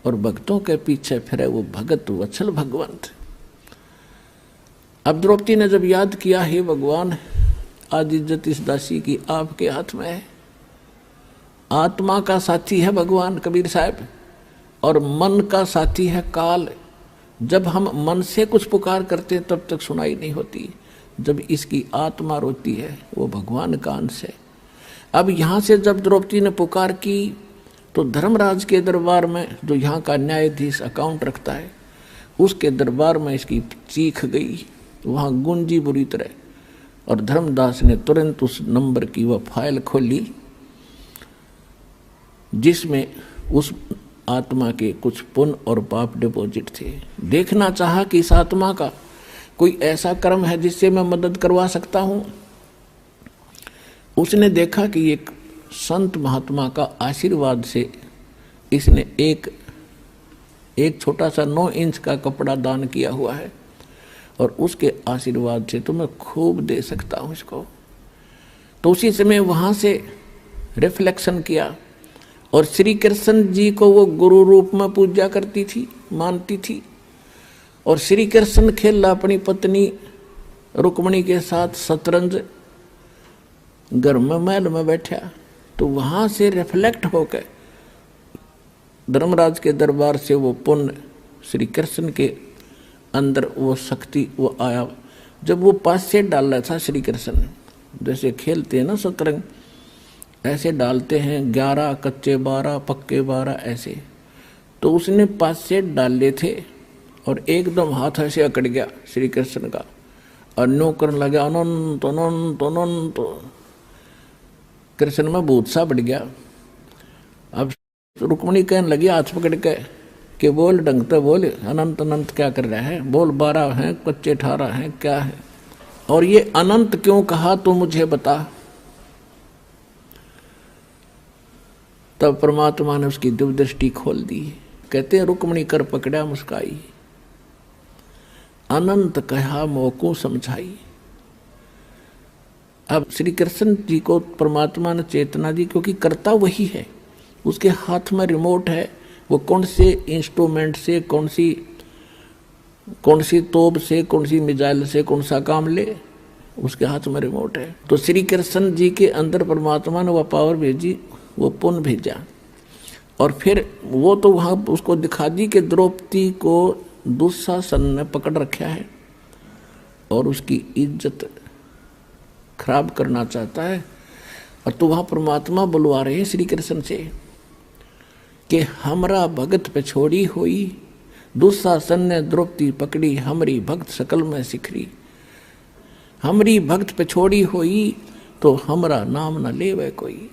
और भक्तों के पीछे फिरे वो भगत वत्सल भगवंत। अब द्रौपदी ने जब याद किया, हे भगवान आज इज्जत इस दासी की आपके हाथ में है। आत्मा का साथी है भगवान कबीर साहब, और मन का साथी है काल। जब हम मन से कुछ पुकार करते हैं तब तक सुनाई नहीं होती, जब इसकी आत्मा रोती है वो भगवान का अंश है। अब यहाँ से जब द्रौपदी ने पुकार की तो धर्मराज के दरबार में, जो यहाँ का न्यायाधीश अकाउंट रखता है, उसके दरबार में इसकी चीख गई, वहाँ गूंजी बुरी तरह। और धर्मदास ने तुरंत उस नंबर की वह फाइल खोली जिसमें उस आत्मा के कुछ पुण्य और पाप डिपॉजिट थे। देखना चाहा कि इस आत्मा का कोई ऐसा कर्म है जिससे मैं मदद करवा सकता हूँ। उसने देखा कि एक संत महात्मा का आशीर्वाद से इसने एक छोटा सा 9 इंच का कपड़ा दान किया हुआ है, और उसके आशीर्वाद से तो मैं खूब दे सकता हूँ इसको। तो उसी समय वहाँ से रिफ्लेक्शन किया, और श्री कृष्ण जी को वो गुरु रूप में पूजा करती थी, मानती थी। और श्री कृष्ण खेला अपनी पत्नी रुक्मणी के साथ शतरंज, घर में महल में बैठा। तो वहाँ से रिफ्लेक्ट होकर धर्मराज के दरबार से वो पुण्य श्री कृष्ण के अंदर वो शक्ति वो आया। जब वो पास से डाल रहा था श्री कृष्ण, जैसे खेलते हैं ना शतरंज, ऐसे डालते हैं 11 कच्चे 12 पक्के 12 ऐसे, तो उसने 5 सेट डाले थे और एकदम हाथ ऐसे अकड़ गया श्री कृष्ण का, और नो करने लगा अनंत अनंत अनंत। कृष्ण में भूत सा बढ़ गया। अब रुक्मणी कहने लगी हाथ पकड़ के कि बोल ढंग तो बोल, अनंत अनंत क्या कर रहा है, बोल 12 हैं कच्चे 18 हैं क्या है, और ये अनंत क्यों कहा तो मुझे बता। तब परमात्मा ने उसकी दिव्य दृष्टि खोल दी। कहते हैं रुक्मणी कर पकड़ा मुस्काई, अनंत कहा मोको समझाई। अब श्री कृष्ण जी को परमात्मा ने चेतना दी, क्योंकि करता वही है, उसके हाथ में रिमोट है। वो कौन से इंस्ट्रूमेंट से, कौन सी तोप से, कौन सी मिसाइल से कौन सा काम ले, उसके हाथ में रिमोट है। तो श्री कृष्ण जी के अंदर परमात्मा ने वह पावर भेजी, वो पुण्य भेजा, और फिर वो तो वहाँ उसको दिखा दी कि द्रौपदी को दुशासन ने पकड़ रखा है और उसकी इज्जत खराब करना चाहता है। और तो वहाँ परमात्मा बुलवा रहे हैं श्री कृष्ण से कि हमरा भगत पे छोड़ी हुई, दुशासन ने द्रौपदी पकड़ी, हमरी भक्त सकल में सिखरी। हमरी भक्त पे छोड़ी हुई तो हमरा नाम न लेवे कोई।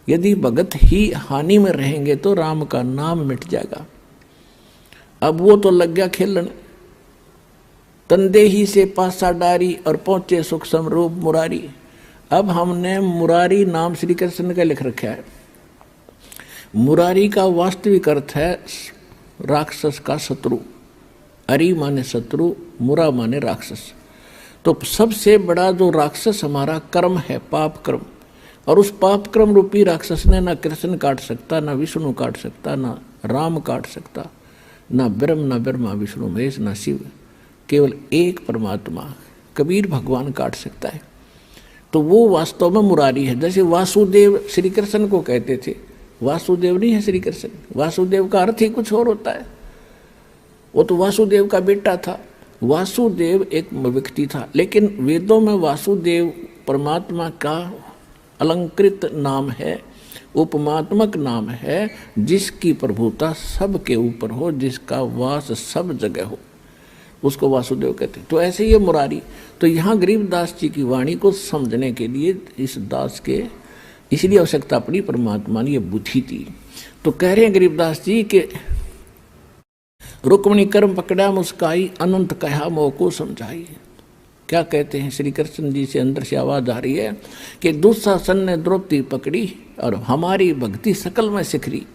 यदि भगत ही हानि में रहेंगे तो राम का नाम मिट जाएगा। अब वो तो लग गया खेलन, तंदे ही से पासा डारी और पहुंचे सुख समरूप मुरारी। अब हमने मुरारी नाम श्री कृष्ण का लिख रखा है। मुरारी का वास्तविक अर्थ है राक्षस का शत्रु। अरि माने शत्रु, मुरा माने राक्षस। तो सबसे बड़ा जो राक्षस हमारा कर्म है, पाप कर्म, और उस पाप कर्म रूपी राक्षस ने ना कृष्ण काट सकता, ना विष्णु काट सकता, ना राम काट सकता, ना ब्रह्म, ना ब्रह्मा विष्णु महेश, ना शिव, केवल एक परमात्मा कबीर भगवान काट सकता है। तो वो वास्तव में मुरारी है। जैसे वासुदेव श्री कृष्ण को कहते थे, वासुदेव नहीं है श्री कृष्ण। वासुदेव का अर्थ ही कुछ और होता है। वो तो वासुदेव का बेटा था। वासुदेव एक व्यक्ति था, लेकिन वेदों में वासुदेव परमात्मा का अलंकृत नाम है, उपमात्मक नाम है, जिसकी प्रभुता सबके ऊपर हो, जिसका वास सब जगह हो, उसको वासुदेव कहते हैं। तो ऐसे ही मुरारी। तो यहाँ गरीबदास जी की वाणी को समझने के लिए इस दास के इसलिए आवश्यकता पड़ी, परमात्मा ने ये बुद्धि दी। तो कह रहे हैं गरीबदास जी के रुक्मणी कर्म पकड़ा मुस्काई, अनंत कहा मोह को समझाई। क्या कहते हैं श्री कृष्ण जी से अंदर से आवाज आ रही है कि दुशासन ने द्रौपदी पकड़ी और हमारी भक्ति सकल में सिखरी।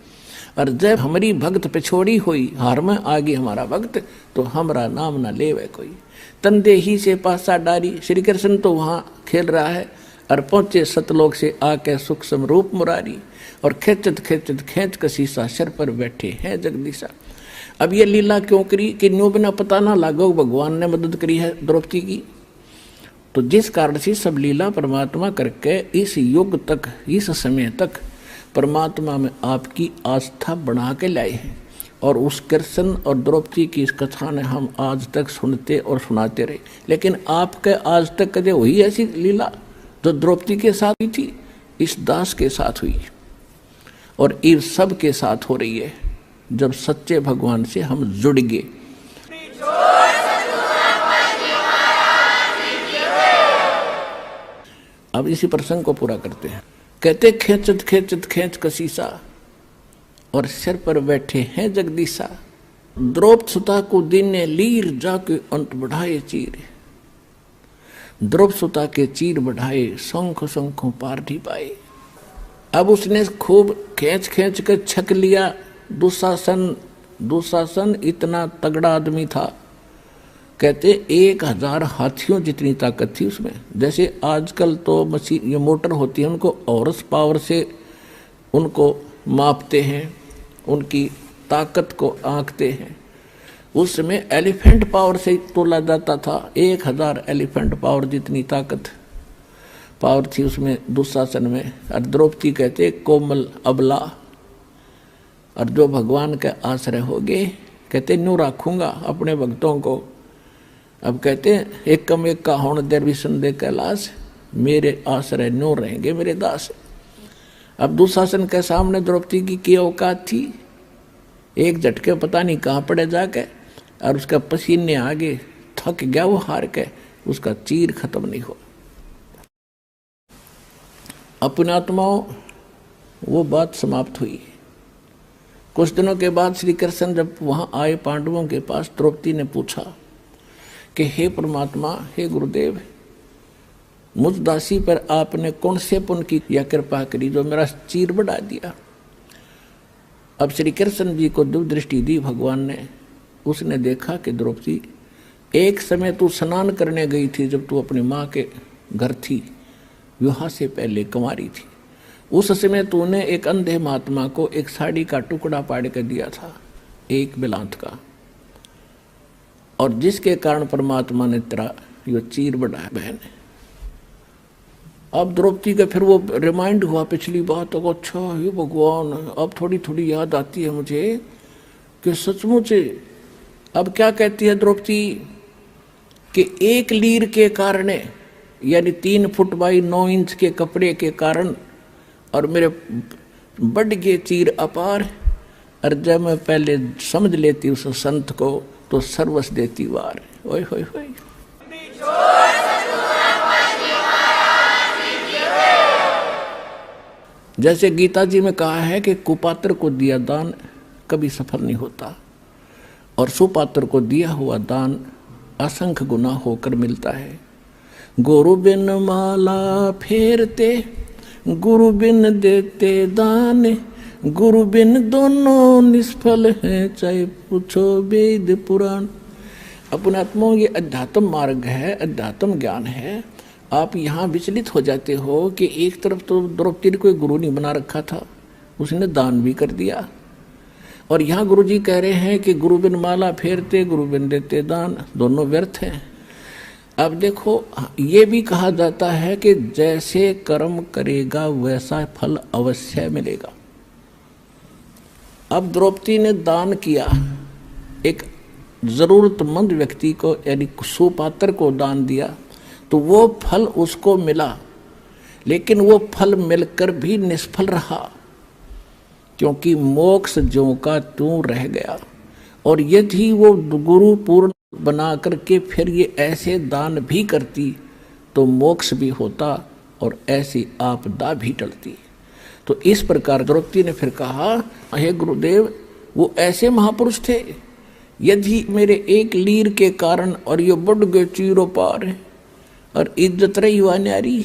और जब हमारी भक्त पे छोड़ी हुई, हार में आ गई हमारा भक्त, तो हमारा नाम न लेवे कोई। तंदे ही से पासा डारी। श्री कृष्ण तो वहाँ खेल रहा है और पहुँचे सतलोक से आके सुख समरूप मुरारी। और खेचत खेचत खेच कसीसा, सर पर बैठे हैं जगदीशा। अब ये लीला क्यों करी कि न्यू बिना पता ना लागो भगवान ने मदद करी है द्रौपदी की। तो जिस कारण से सब लीला परमात्मा करके इस युग तक, इस समय तक परमात्मा में आपकी आस्था बढ़ा के लाए हैं। और उस कृष्ण और द्रौपदी की इस कथा ने हम आज तक सुनते और सुनाते रहे। लेकिन आपके आज तक कदे हुई ऐसी लीला जो द्रौपदी के साथ हुई थी, इस दास के साथ हुई और इस सब के साथ हो रही है जब सच्चे भगवान से हम जुड़ गए। अब इसी प्रसंग को पूरा करते हैं। कहते खेचत खेचत खेच कसीसा और सिर पर बैठे हैं जगदीशा। द्रौपद सुता को दिन ने लीर जाके अंत बढ़ाए चीर। द्रौपद सुता के चीर बढ़ाए, शंख शंखों पार ढी पाए। अब उसने खूब खींच खींच कर छक लिया। दुशासन इतना तगड़ा आदमी था, कहते 1000 हाथियों जितनी ताकत थी उसमें। जैसे आजकल तो मशीन, ये मोटर होती है, उनको हॉर्स पावर से उनको मापते हैं, उनकी ताकत को आंकते हैं। उस समय एलिफेंट पावर से तोला जाता था। 1000 एलिफेंट पावर जितनी ताकत पावर थी उसमें दुशासन में। और द्रौपदी कहते कोमल अबला, और जो भगवान के आश्रय होगे, कहते न्यू रखूंगा अपने भक्तों को। अब कहते एक कम एक का होण देर भी संदेह कैलाश, मेरे आश्रय न्यू रहेंगे मेरे दास। अब दुशासन के सामने द्रौपदी की औकात थी। एक झटके पता नहीं कहाँ पड़े जाके, और उसका पसीने आगे थक गया वो हार के, उसका चीर खत्म नहीं हुआ। अपने आत्माओं वो बात समाप्त हुई। कुछ दिनों के बाद श्री कृष्ण जब वहाँ आए पांडवों के पास, द्रौपदी ने पूछा कि हे परमात्मा, हे गुरुदेव, मुझ दासी पर आपने कौन से पुण्य की या कृपा करी जो मेरा चीर बढ़ा दिया। अब श्री कृष्ण जी को दिव्य दृष्टि दी भगवान ने। उसने देखा कि द्रौपदी, एक समय तू स्नान करने गई थी जब तू अपनी माँ के घर थी, विवाह से पहले कुंवारी थी। उस समय तूने एक अंधे महात्मा को एक साड़ी का टुकड़ा पाड़ कर दिया था, एक बिलांत का, और जिसके कारण परमात्मा ने तेरा यो चीर बढ़ाया बहन। अब द्रौपदी का फिर वो रिमाइंड हुआ पिछली बात को, अच्छा हे भगवान, अब थोड़ी थोड़ी याद आती है मुझे कि सचमुच अब क्या कहती है द्रौपदी कि 1 लीर के कारण, यानी 3 फुट बाई 9 इंच के कपड़े के कारण, और मेरे बढ़ गए चीर अपार, और जब मैं पहले समझ लेती उस संत को तो सर्वस देती वार। ओए होए होए। जैसे गीता जी में कहा है कि कुपात्र को दिया दान कभी सफल नहीं होता, और सुपात्र को दिया हुआ दान असंख्य गुना होकर मिलता है। गुरु बिन माला फेरते, गुरु बिन देते दान, गुरु बिन दोनों निष्फल हैं, चाहे पूछो वेद पुराण। अपने आत्मा ये अध्यात्म मार्ग है, अध्यात्म ज्ञान है। आप यहाँ विचलित हो जाते हो कि एक तरफ तो द्रौपदी को गुरु नहीं बना रखा था, उसने दान भी कर दिया, और यहाँ गुरु जी कह रहे हैं कि गुरु बिन माला फेरते, गुरु बिन देते दान, दोनों व्यर्थ हैं। अब देखो, ये भी कहा जाता है कि जैसे कर्म करेगा वैसा फल अवश्य मिलेगा। अब द्रौपदी ने दान किया, एक जरूरतमंद व्यक्ति को यानी सुपात्र को दान दिया, तो वो फल उसको मिला, लेकिन वो फल मिलकर भी निष्फल रहा, क्योंकि मोक्ष ज्यों का त्यों रह गया। और यदि वो गुरु पूर्ण बना करके फिर ये ऐसे दान भी करती तो मोक्ष भी होता और ऐसी आपदा भी टलती। तो इस प्रकार द्रौपदी ने फिर कहा, हे गुरुदेव, वो ऐसे महापुरुष थे, यदि मेरे 1 लीर के कारण और ये बढ़ गए चीरों पार, और इज्जत रही हुआ न्यारी,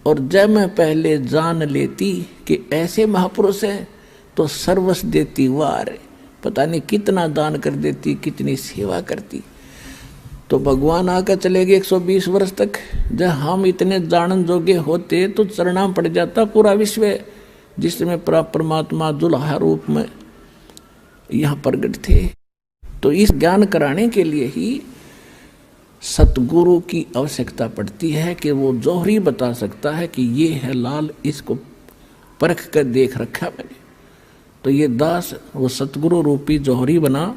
और जब मैं पहले जान लेती कि ऐसे महापुरुष हैं तो सर्वस देती वार, पता नहीं कितना दान कर देती, कितनी सेवा करती। तो भगवान आकर चले गए 120 वर्ष तक। जब हम इतने जानन जोगे होते तो चरणा पड़ जाता पूरा विश्व, जिसमें परमात्मा दुल्हा रूप में यहाँ प्रगट थे। तो इस ज्ञान कराने के लिए ही सतगुरु की आवश्यकता पड़ती है कि वो जौहरी बता सकता है कि ये है लाल, इसको परख कर देख रखा मैंने। तो ये दास वो सतगुरु रूपी जौहरी बना,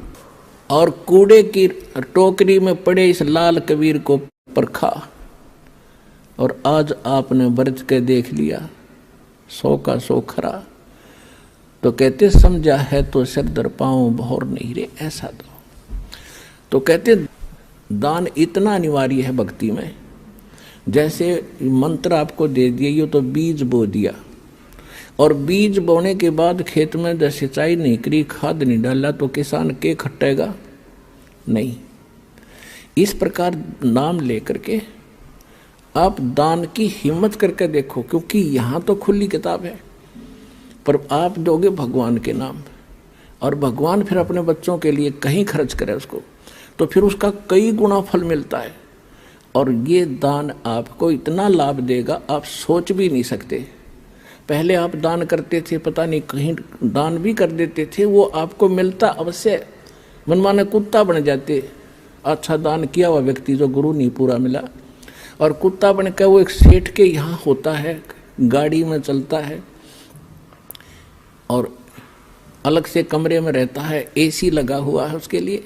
और कूड़े की टोकरी में पड़े इस लाल कबीर को परखा, और आज आपने बरत के देख लिया 100 का 100 खरा। तो कहते समझा है तो सिर दर पाँव भौर नहीं रे ऐसा दो। तो कहते दान इतना अनिवार्य है भक्ति में, जैसे मंत्र आपको दे दिया, ये तो बीज बो दिया, और बीज बोने के बाद खेत में जब सिंचाई नहीं करी, खाद नहीं डाला, तो किसान के खट्टेगा नहीं। इस प्रकार नाम लेकर के आप दान की हिम्मत करके देखो, क्योंकि यहाँ तो खुली किताब है, पर आप दोगे भगवान के नाम, और भगवान फिर अपने बच्चों के लिए कहीं खर्च करे उसको, तो फिर उसका कई गुना फल मिलता है। और ये दान आपको इतना लाभ देगा आप सोच भी नहीं सकते। पहले आप दान करते थे, पता नहीं कहीं दान भी कर देते थे, वो आपको मिलता अवश्य, मनमाने कुत्ता बन जाते। अच्छा दान किया हुआ व्यक्ति जो गुरु नहीं पूरा मिला, और कुत्ता बन कर वो एक सेठ के यहाँ होता है, गाड़ी में चलता है, और अलग से कमरे में रहता है, एसी लगा हुआ है उसके लिए,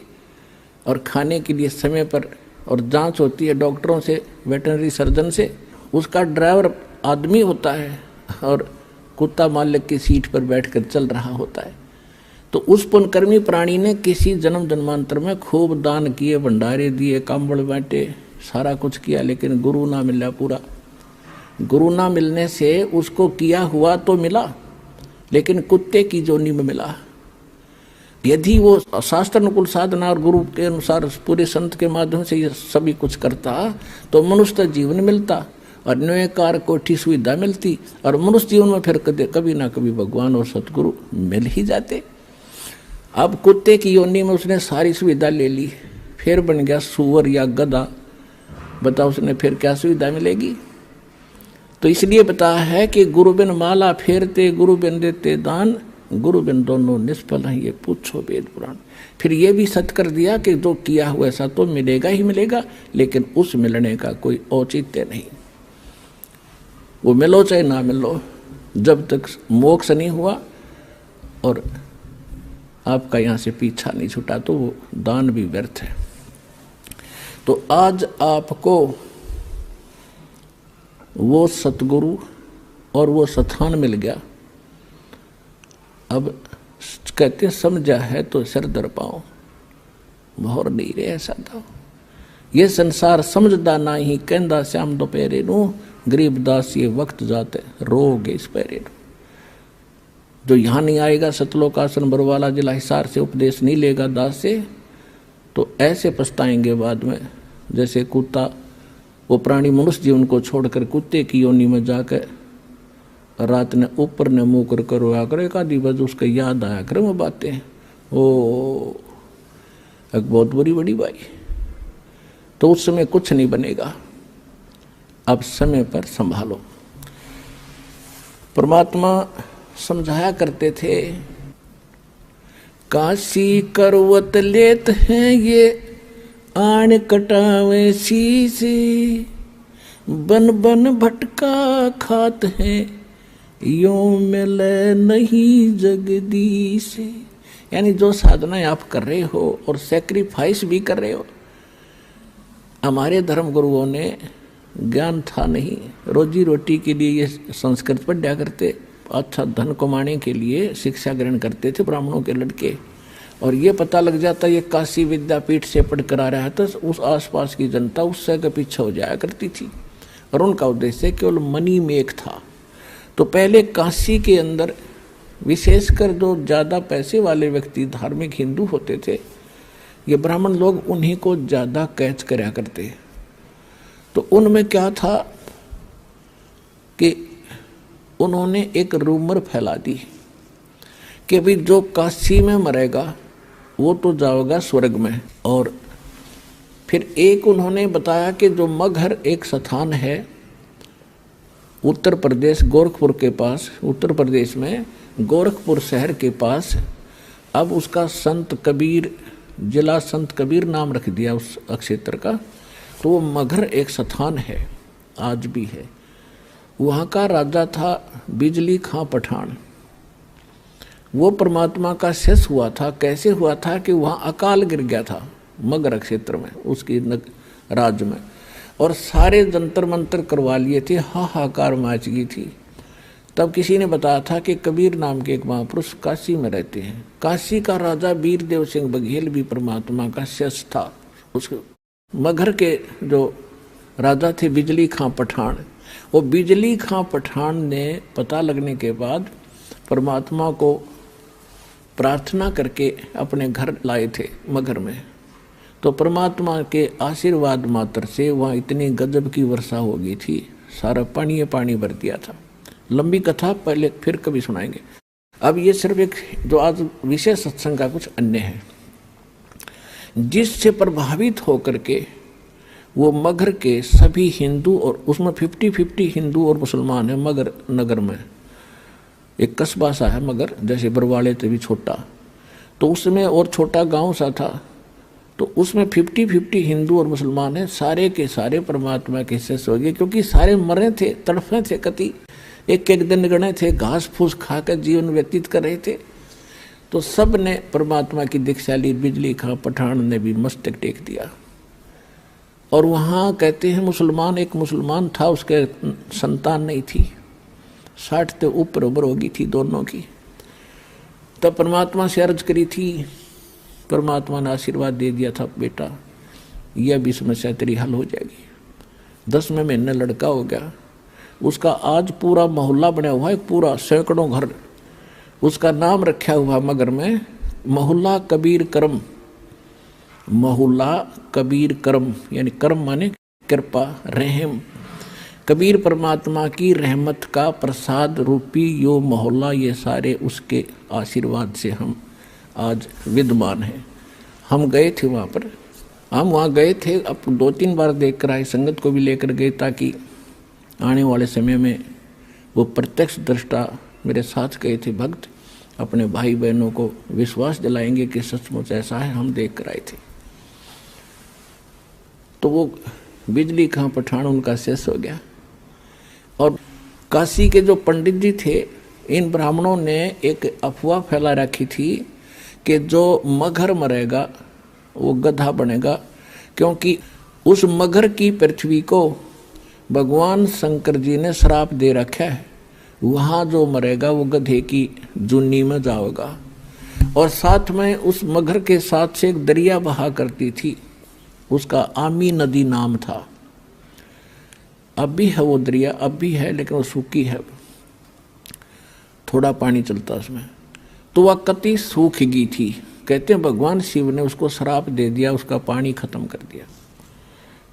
और खाने के लिए समय पर, और जांच होती है डॉक्टरों से, वेटरनरी सर्जन से। उसका ड्राइवर आदमी होता है और कुत्ता मालिक की सीट पर बैठकर चल रहा होता है। तो उस पुण्यकर्मी प्राणी ने किसी जन्म जन्मांतर में खूब दान किए, भंडारे दिए, कांबड़ बांटे, सारा कुछ किया, लेकिन गुरु ना मिला पूरा। गुरु ना मिलने से उसको किया हुआ तो मिला, लेकिन कुत्ते की जोनी में मिला। यदि वो शास्त्र अनुकूल साधना और गुरु के अनुसार पूरे संत के माध्यम से ये सभी कुछ करता तो मनुष्य जीवन मिलता, और न्यायकार कोठी सुविधा मिलती, और मनुष्य जीवन में फिर कभी ना कभी भगवान और सतगुरु मिल ही जाते। अब कुत्ते की योनि में उसने सारी सुविधा ले ली, फिर बन गया सुअर या गधा, बताओ उसने फिर क्या सुविधा मिलेगी। तो इसलिए बताया है कि गुरु बिन माला फेरते, गुरु बिन देते दान, गुरु बिन दोनों निष्फल हैं, ये पूछो वेद पुराण। फिर ये भी सत्य कर दिया कि जो किया हुआ ऐसा तो मिलेगा ही मिलेगा, लेकिन उस मिलने का कोई औचित्य नहीं। वो मिलो चाहे ना मिलो, जब तक मोक्ष नहीं हुआ और आपका यहाँ से पीछा नहीं छूटा तो वो दान भी व्यर्थ है। तो आज आपको वो सतगुरु और वो स्थान मिल गया। अब कहते समझा है तो सिर दर पाओ, मोहर नहीं रे ऐसा था। ये संसार समझदा ना ही कहंदा श्याम दोपहरे नू, गरीब दास ये वक्त जाते रोगे इस पैरे नू। जो यहाँ नहीं आएगा सतलोक आसन बरवाला जिला हिसार से उपदेश नहीं लेगा दास से, तो ऐसे पछताएंगे बाद में जैसे कुत्ता, वो प्राणी मनुष्य जीवन को छोड़कर कुत्ते की योनि में जाकर रात ने ऊपर ने मुँह कर रोया करे, एक आधी बज उसका याद आया करे वो बातें, ओ एक बहुत बुरी बड़ी बाई। तो उस समय कुछ नहीं बनेगा। अब समय पर संभालो। परमात्मा समझाया करते थे, काशी करवत लेत हैं ये आण कटावे शीशे, बन बन भटका खात हैं यो मिले नहीं जगदीश। यानी जो साधनाएं आप कर रहे हो और सेक्रीफाइस भी कर रहे हो, हमारे धर्म गुरुओं ने ज्ञान था नहीं, रोजी रोटी के लिए ये संस्कृत पढ़ा करते, अच्छा धन कमाने के लिए शिक्षा ग्रहण करते थे ब्राह्मणों के लड़के। और ये पता लग जाता ये काशी विद्यापीठ से पढ़ कर आ रहा है तो उस आसपास की जनता उससे के पीछे हो जाया करती थी और उनका उद्देश्य केवल मनी मेक था। तो पहले काशी के अंदर विशेषकर जो ज़्यादा पैसे वाले व्यक्ति धार्मिक हिंदू होते थे, ये ब्राह्मण लोग उन्हीं को ज़्यादा कैच कराया करते। तो उनमें क्या था कि उन्होंने एक रूमर फैला दी कि भाई जो काशी में मरेगा वो तो जाएगा स्वर्ग में। और फिर एक उन्होंने बताया कि जो मगहर एक स्थान है उत्तर प्रदेश गोरखपुर के पास, उत्तर प्रदेश में गोरखपुर शहर के पास, अब उसका संत कबीर जिला संत कबीर नाम रख दिया उस क्षेत्र का। तो वो मगहर एक स्थान है, आज भी है। वहाँ का राजा था बिजली खां पठान। वो परमात्मा का शिष्य हुआ था। कैसे हुआ था कि वहाँ अकाल गिर गया था मगहर क्षेत्र में, उसकी राज्य में, और सारे जंतर मंतर करवा लिए थे, हाहाकार मच गई थी। तब किसी ने बताया था कि कबीर नाम के एक महापुरुष काशी में रहते हैं। काशी का राजा वीरदेव सिंह बघेल भी परमात्मा का शिष्य था। उस मगहर के जो राजा थे बिजली खां पठान, वो बिजली खां पठान ने पता लगने के बाद परमात्मा को प्रार्थना करके अपने घर लाए थे मगहर में। तो परमात्मा के आशीर्वाद मात्र से वहाँ इतनी गजब की वर्षा हो गई थी, सारा पानी पानी भर दिया था। लंबी कथा पहले फिर कभी सुनाएंगे। अब ये सिर्फ एक जो आज विशेष सत्संग का कुछ अन्य है, जिससे प्रभावित होकर के वो मगहर के सभी हिंदू, और उसमें 50-50 हिंदू और मुसलमान है मगहर नगर में। एक कस्बा सा है मगर, जैसे बरवाले से भी छोटा, तो उसमें और छोटा गांव सा था। तो उसमें 50-50 हिंदू और मुसलमान है, सारे के सारे परमात्मा के शिष्य हो गए, क्योंकि सारे मरे थे, तड़फे थे, कति एक एक दिन गणे थे, घास फूस खाकर जीवन व्यतीत कर रहे थे। तो सब ने परमात्मा की दीक्षा ली। बिजली खां पठान ने भी मस्तक टेक दिया। और वहाँ कहते हैं मुसलमान, एक मुसलमान था, उसके संतान नहीं थी, 60 से ऊपर उम्र होगी थी दोनों की। तब परमात्मा से अर्ज करी थी, परमात्मा ने आशीर्वाद दे दिया था, बेटा यह भी समस्या तेरी हल हो जाएगी। 10वें महीने लड़का हो गया। उसका आज पूरा मोहल्ला बना हुआ है, पूरा सैकड़ों घर, उसका नाम रखा हुआ मगहर में मोहल्ला कबीर करम। मोहल्ला कबीर करम, यानी करम माने कृपा, रहम। कबीर परमात्मा की रहमत का प्रसाद रूपी यो मोहल्ला, ये सारे उसके आशीर्वाद से हम आज विद्यमान हैं। हम गए थे वहाँ पर, हम वहाँ गए थे, अब 2-3 बार देख कर आए, संगत को भी लेकर गए, ताकि आने वाले समय में वो प्रत्यक्ष दृष्टा मेरे साथ गए थे भक्त, अपने भाई बहनों को विश्वास दिलाएंगे कि सचमुच ऐसा है, हम देख कर आए थे। तो वो बिजली खां पठान उनका शिष्य हो गया। और काशी के जो पंडित जी थे, इन ब्राह्मणों ने एक अफवाह फैला रखी थी कि जो मगर मरेगा वो गधा बनेगा, क्योंकि उस मगर की पृथ्वी को भगवान शंकर जी ने श्राप दे रखा है। वहाँ जो मरेगा वो गधे की जुन्नी में जाएगा। और साथ में उस मगर के साथ से एक दरिया बहा करती थी, उसका आमी नदी नाम था। अब भी है वो दरिया, अब भी है, लेकिन वो सूखी है, थोड़ा पानी चलता उसमें। तो वह कति सूख गई थी। कहते हैं भगवान शिव ने उसको श्राप दे दिया, उसका पानी खत्म कर दिया।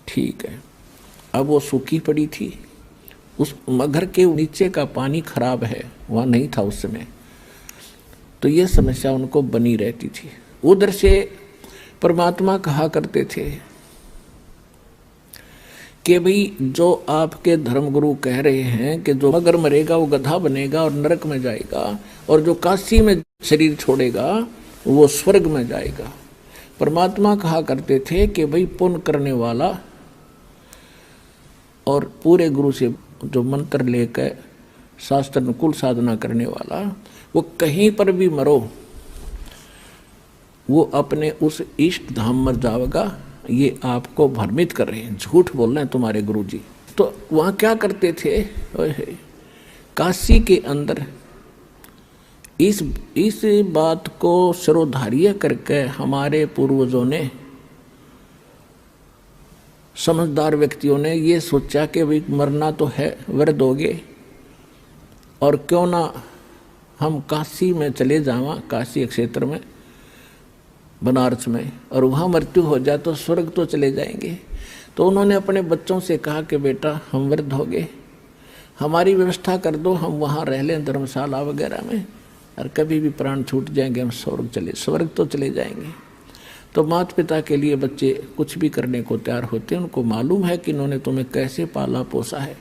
ठीक है, अब वो सूखी पड़ी थी, उस मगर के नीचे का पानी खराब है, वहाँ नहीं था उस समय। तो ये समस्या उनको बनी रहती थी। उधर से परमात्मा कहा करते थे कि भाई जो आपके धर्मगुरु कह रहे हैं कि जो मगर मरेगा वो गधा बनेगा और नरक में जाएगा, और जो काशी में शरीर छोड़ेगा वो स्वर्ग में जाएगा। परमात्मा कहा करते थे कि भाई पुण्य करने वाला और पूरे गुरु से जो मंत्र लेकर शास्त्र अनुकूल साधना करने वाला, वो कहीं पर भी मरो वो अपने उस इष्ट धाम में जाएगा। ये आपको भ्रमित कर रहे हैं, झूठ बोल रहे हैं तुम्हारे गुरु जी। तो वहाँ क्या करते थे, काशी के अंदर इस बात को सिरोधार्य करके हमारे पूर्वजों ने, समझदार व्यक्तियों ने ये सोचा कि भाई मरना तो है, वृद्ध होगे, और क्यों ना हम काशी में चले जावा, काशी क्षेत्र में, बनारस में, और वहाँ मृत्यु हो जाए तो स्वर्ग तो चले जाएंगे। तो उन्होंने अपने बच्चों से कहा कि बेटा हम वृद्ध हो गए, हमारी व्यवस्था कर दो, हम वहाँ रह लें धर्मशाला वगैरह में, और कभी भी प्राण छूट जाएंगे हम स्वर्ग तो चले जाएंगे। तो माता पिता के लिए बच्चे कुछ भी करने को तैयार होते हैं। उनको मालूम है कि इन्होंने तुम्हें कैसे पाला पोसा है,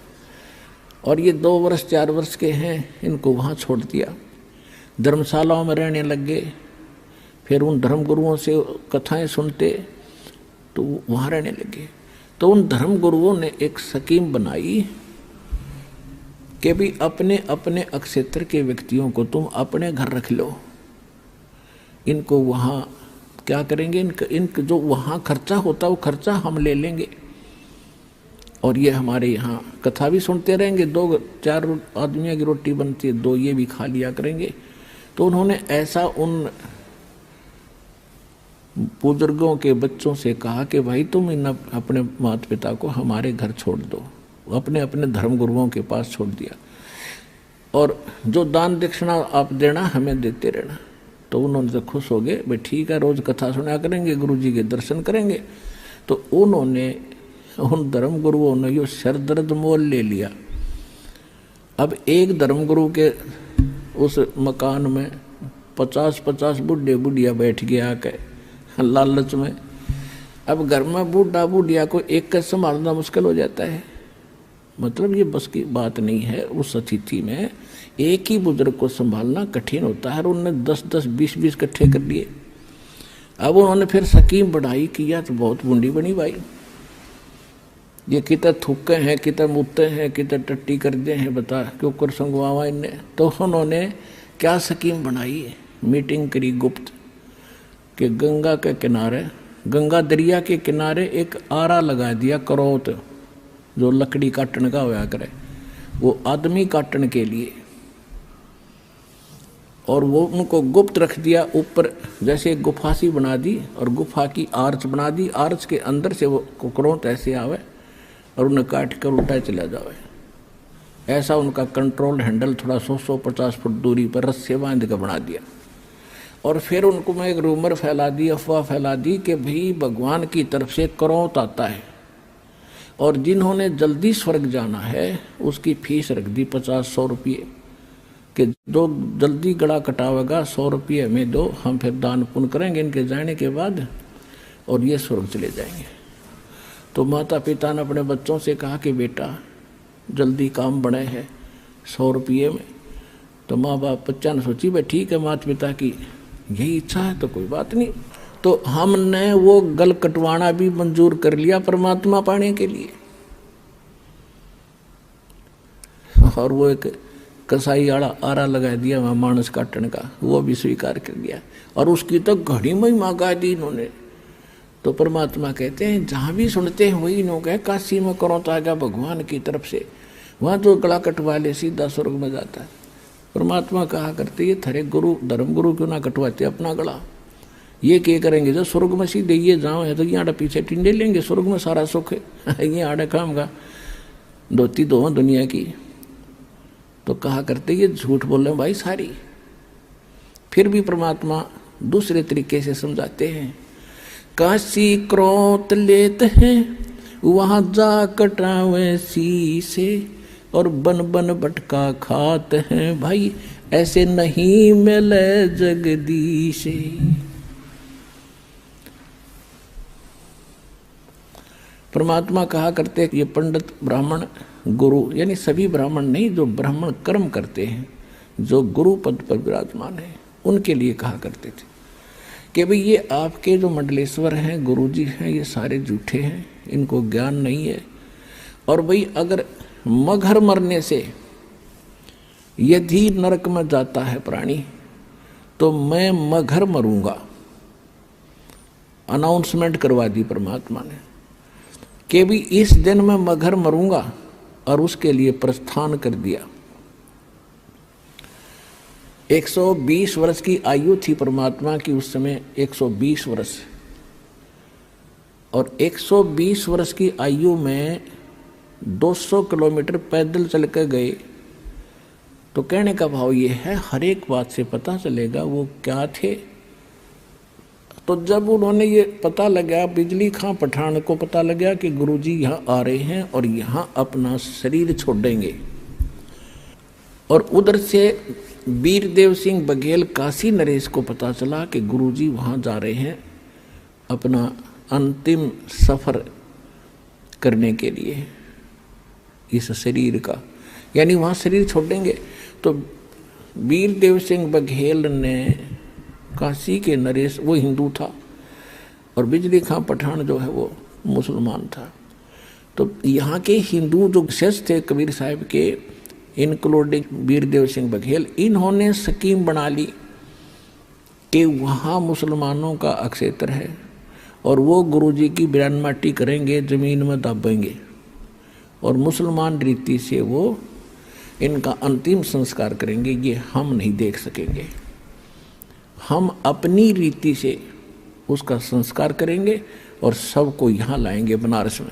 और ये 2 वर्ष 4 वर्ष के हैं, इनको वहाँ छोड़ दिया। धर्मशालाओं में रहने लग गए, फिर उन धर्मगुरुओं से कथाएं सुनते तो वहाँ रहने लगे। तो उन धर्मगुरुओं ने एक स्कीम बनाई कि भी अपने अपने अक्षेत्र के व्यक्तियों को तुम अपने घर रख लो, इनको वहाँ क्या करेंगे, इनका जो वहाँ खर्चा होता वो खर्चा हम ले लेंगे, और ये हमारे यहाँ कथा भी सुनते रहेंगे। 2-4 आदमियों की रोटी बनती है, 2 ये भी खा लिया करेंगे। तो उन्होंने ऐसा उन बुजुर्गों के बच्चों से कहा कि भाई तुम इन अपने माता पिता को हमारे घर छोड़ दो, अपने अपने धर्मगुरुओं के पास छोड़ दिया, और जो दान दक्षिणा आप देना हमें देते रहना। तो उन्होंने तो खुश हो गए, भाई ठीक है, रोज कथा सुना करेंगे, गुरु जी के दर्शन करेंगे। तो उन्होंने उन धर्मगुरुओं ने यो सरदर्द मोल ले लिया। अब एक धर्मगुरु के उस मकान में 50-50 बुढ़े बुढ़िया बैठ गया आके लालच में। अब घर में बूढ़ा बुढ़िया को एक का संभालना मुश्किल हो जाता है, मतलब ये बस की बात नहीं है। उस अतिथि में एक ही बुजुर्ग को संभालना कठिन होता है, और उन्होंने 10-10 20-20 इकट्ठे कर लिए। अब उन्होंने फिर स्कीम बढ़ाई कि यार तो बहुत बूढ़ी बनी भाई, ये कितना थूके हैं, कितना मुत्ते हैं, कितना टट्टी कर दे हैं, बता क्यों कर संगवावा इनने। तो उन्होंने क्या स्कीम बनाई, मीटिंग करी गुप्त कि गंगा के किनारे, गंगा दरिया के किनारे एक आरा लगा दिया, करौत जो लकड़ी काटने का होया करे, वो आदमी काटने के लिए, और वो उनको गुप्त रख दिया। ऊपर जैसे एक गुफा सी बना दी, और गुफा की आर्च बना दी, आर्च के अंदर से वो करौत ऐसे आवे और उन्हें काट कर उल्टा चला जावे। ऐसा उनका कंट्रोल हैंडल थोड़ा 100-150 फुट दूरी पर रस्से बांध कर बना दिया। और फिर उनको मैं एक रूमर फैला दी, अफवाह फैला दी कि भाई भगवान की तरफ से करौत आता है, और जिन्होंने जल्दी स्वर्ग जाना है उसकी फीस रख दी 50-100 रुपये, कि जो जल्दी गड़ा कटावेगा 100 रुपये हमें दो, हम फिर दान पुण्य करेंगे इनके जाने के बाद, और ये स्वर्ग चले जाएंगे। तो माता पिता ने अपने बच्चों से कहा कि बेटा जल्दी काम बने है 100 रुपये में। तो माँ बाप बच्चा ने सोची भाई ठीक है, माता पिता की यही इच्छा है तो कोई बात नहीं। तो हमने वो गल कटवाना भी मंजूर कर लिया परमात्मा पाने के लिए। और वो एक कसाई आड़ा आरा लगा दिया वहाँ मानस काटने का, वो भी स्वीकार कर दिया और उसकी तो घड़ी महिमा गा दी इन्होंने। तो परमात्मा कहते हैं जहाँ भी सुनते हैं वही इन्हों कहे काशी में करो तो आगा भगवान की तरफ से, वहाँ तो गला कटवा ले सीधा स्वर्ग में जाता है। परमात्मा कहा करते ये थरे गुरु धर्म गुरु क्यों ना कटवाते अपना गला, ये क्या करेंगे जब स्वर्ग में सीधे ये जाओ है तो यहाँ पीछे टिंडे लेंगे, स्वर्ग में सारा सुख है ये आड़े काम का धोती दो दुनिया की। तो कहा करते ये झूठ बोल रहे भाई सारी। फिर भी परमात्मा दूसरे तरीके से समझाते हैं, काशी क्रोत लेते हैं वहाँ जा कटावे शीशे और बन बन भटका खाते हैं भाई ऐसे नहीं मिले जगदीशे। परमात्मा कहा करते ये पंडित ब्राह्मण गुरु यानी सभी ब्राह्मण नहीं, जो ब्राह्मण कर्म करते हैं, जो गुरु पद पर विराजमान है, उनके लिए कहा करते थे कि भाई ये आपके जो मंडलेश्वर हैं गुरुजी हैं ये सारे झूठे हैं, इनको ज्ञान नहीं है। और भाई अगर मगर मरने से यदि नरक में जाता है प्राणी तो मैं मगर मरूंगा, अनाउंसमेंट करवा दी परमात्मा ने कि भी इस दिन मैं मगर मरूंगा और उसके लिए प्रस्थान कर दिया। 120 वर्ष की आयु थी परमात्मा की उस समय, 120 वर्ष, और 120 वर्ष की आयु में 200 किलोमीटर पैदल चल कर गए। तो कहने का भाव ये है हर एक बात से पता चलेगा वो क्या थे। तो जब उन्होंने ये पता लगा, बिजली खां पठान को पता लगा कि गुरुजी यहाँ आ रहे हैं और यहाँ अपना शरीर छोड़ेंगे, और उधर से वीरदेव सिंह बघेल काशी नरेश को पता चला कि गुरुजी वहाँ जा रहे हैं अपना अंतिम सफर करने के लिए इस शरीर का, यानी वहाँ शरीर छोड़ेंगे। तो वीरदेव सिंह बघेल ने काशी के नरेश, वो हिंदू था, और बिजली खां पठान जो है वो मुसलमान था। तो यहाँ के हिंदू जो शख्स थे कबीर साहब के, इंक्लूडिंग वीरदेव सिंह बघेल, इन्होंने स्कीम बना ली कि वहाँ मुसलमानों का अक्षेत्र है और वो गुरुजी की बिरान माटी करेंगे, ज़मीन में दाबेंगे और मुसलमान रीति से वो इनका अंतिम संस्कार करेंगे। ये हम नहीं देख सकेंगे, हम अपनी रीति से उसका संस्कार करेंगे और सबको यहाँ लाएंगे बनारस में।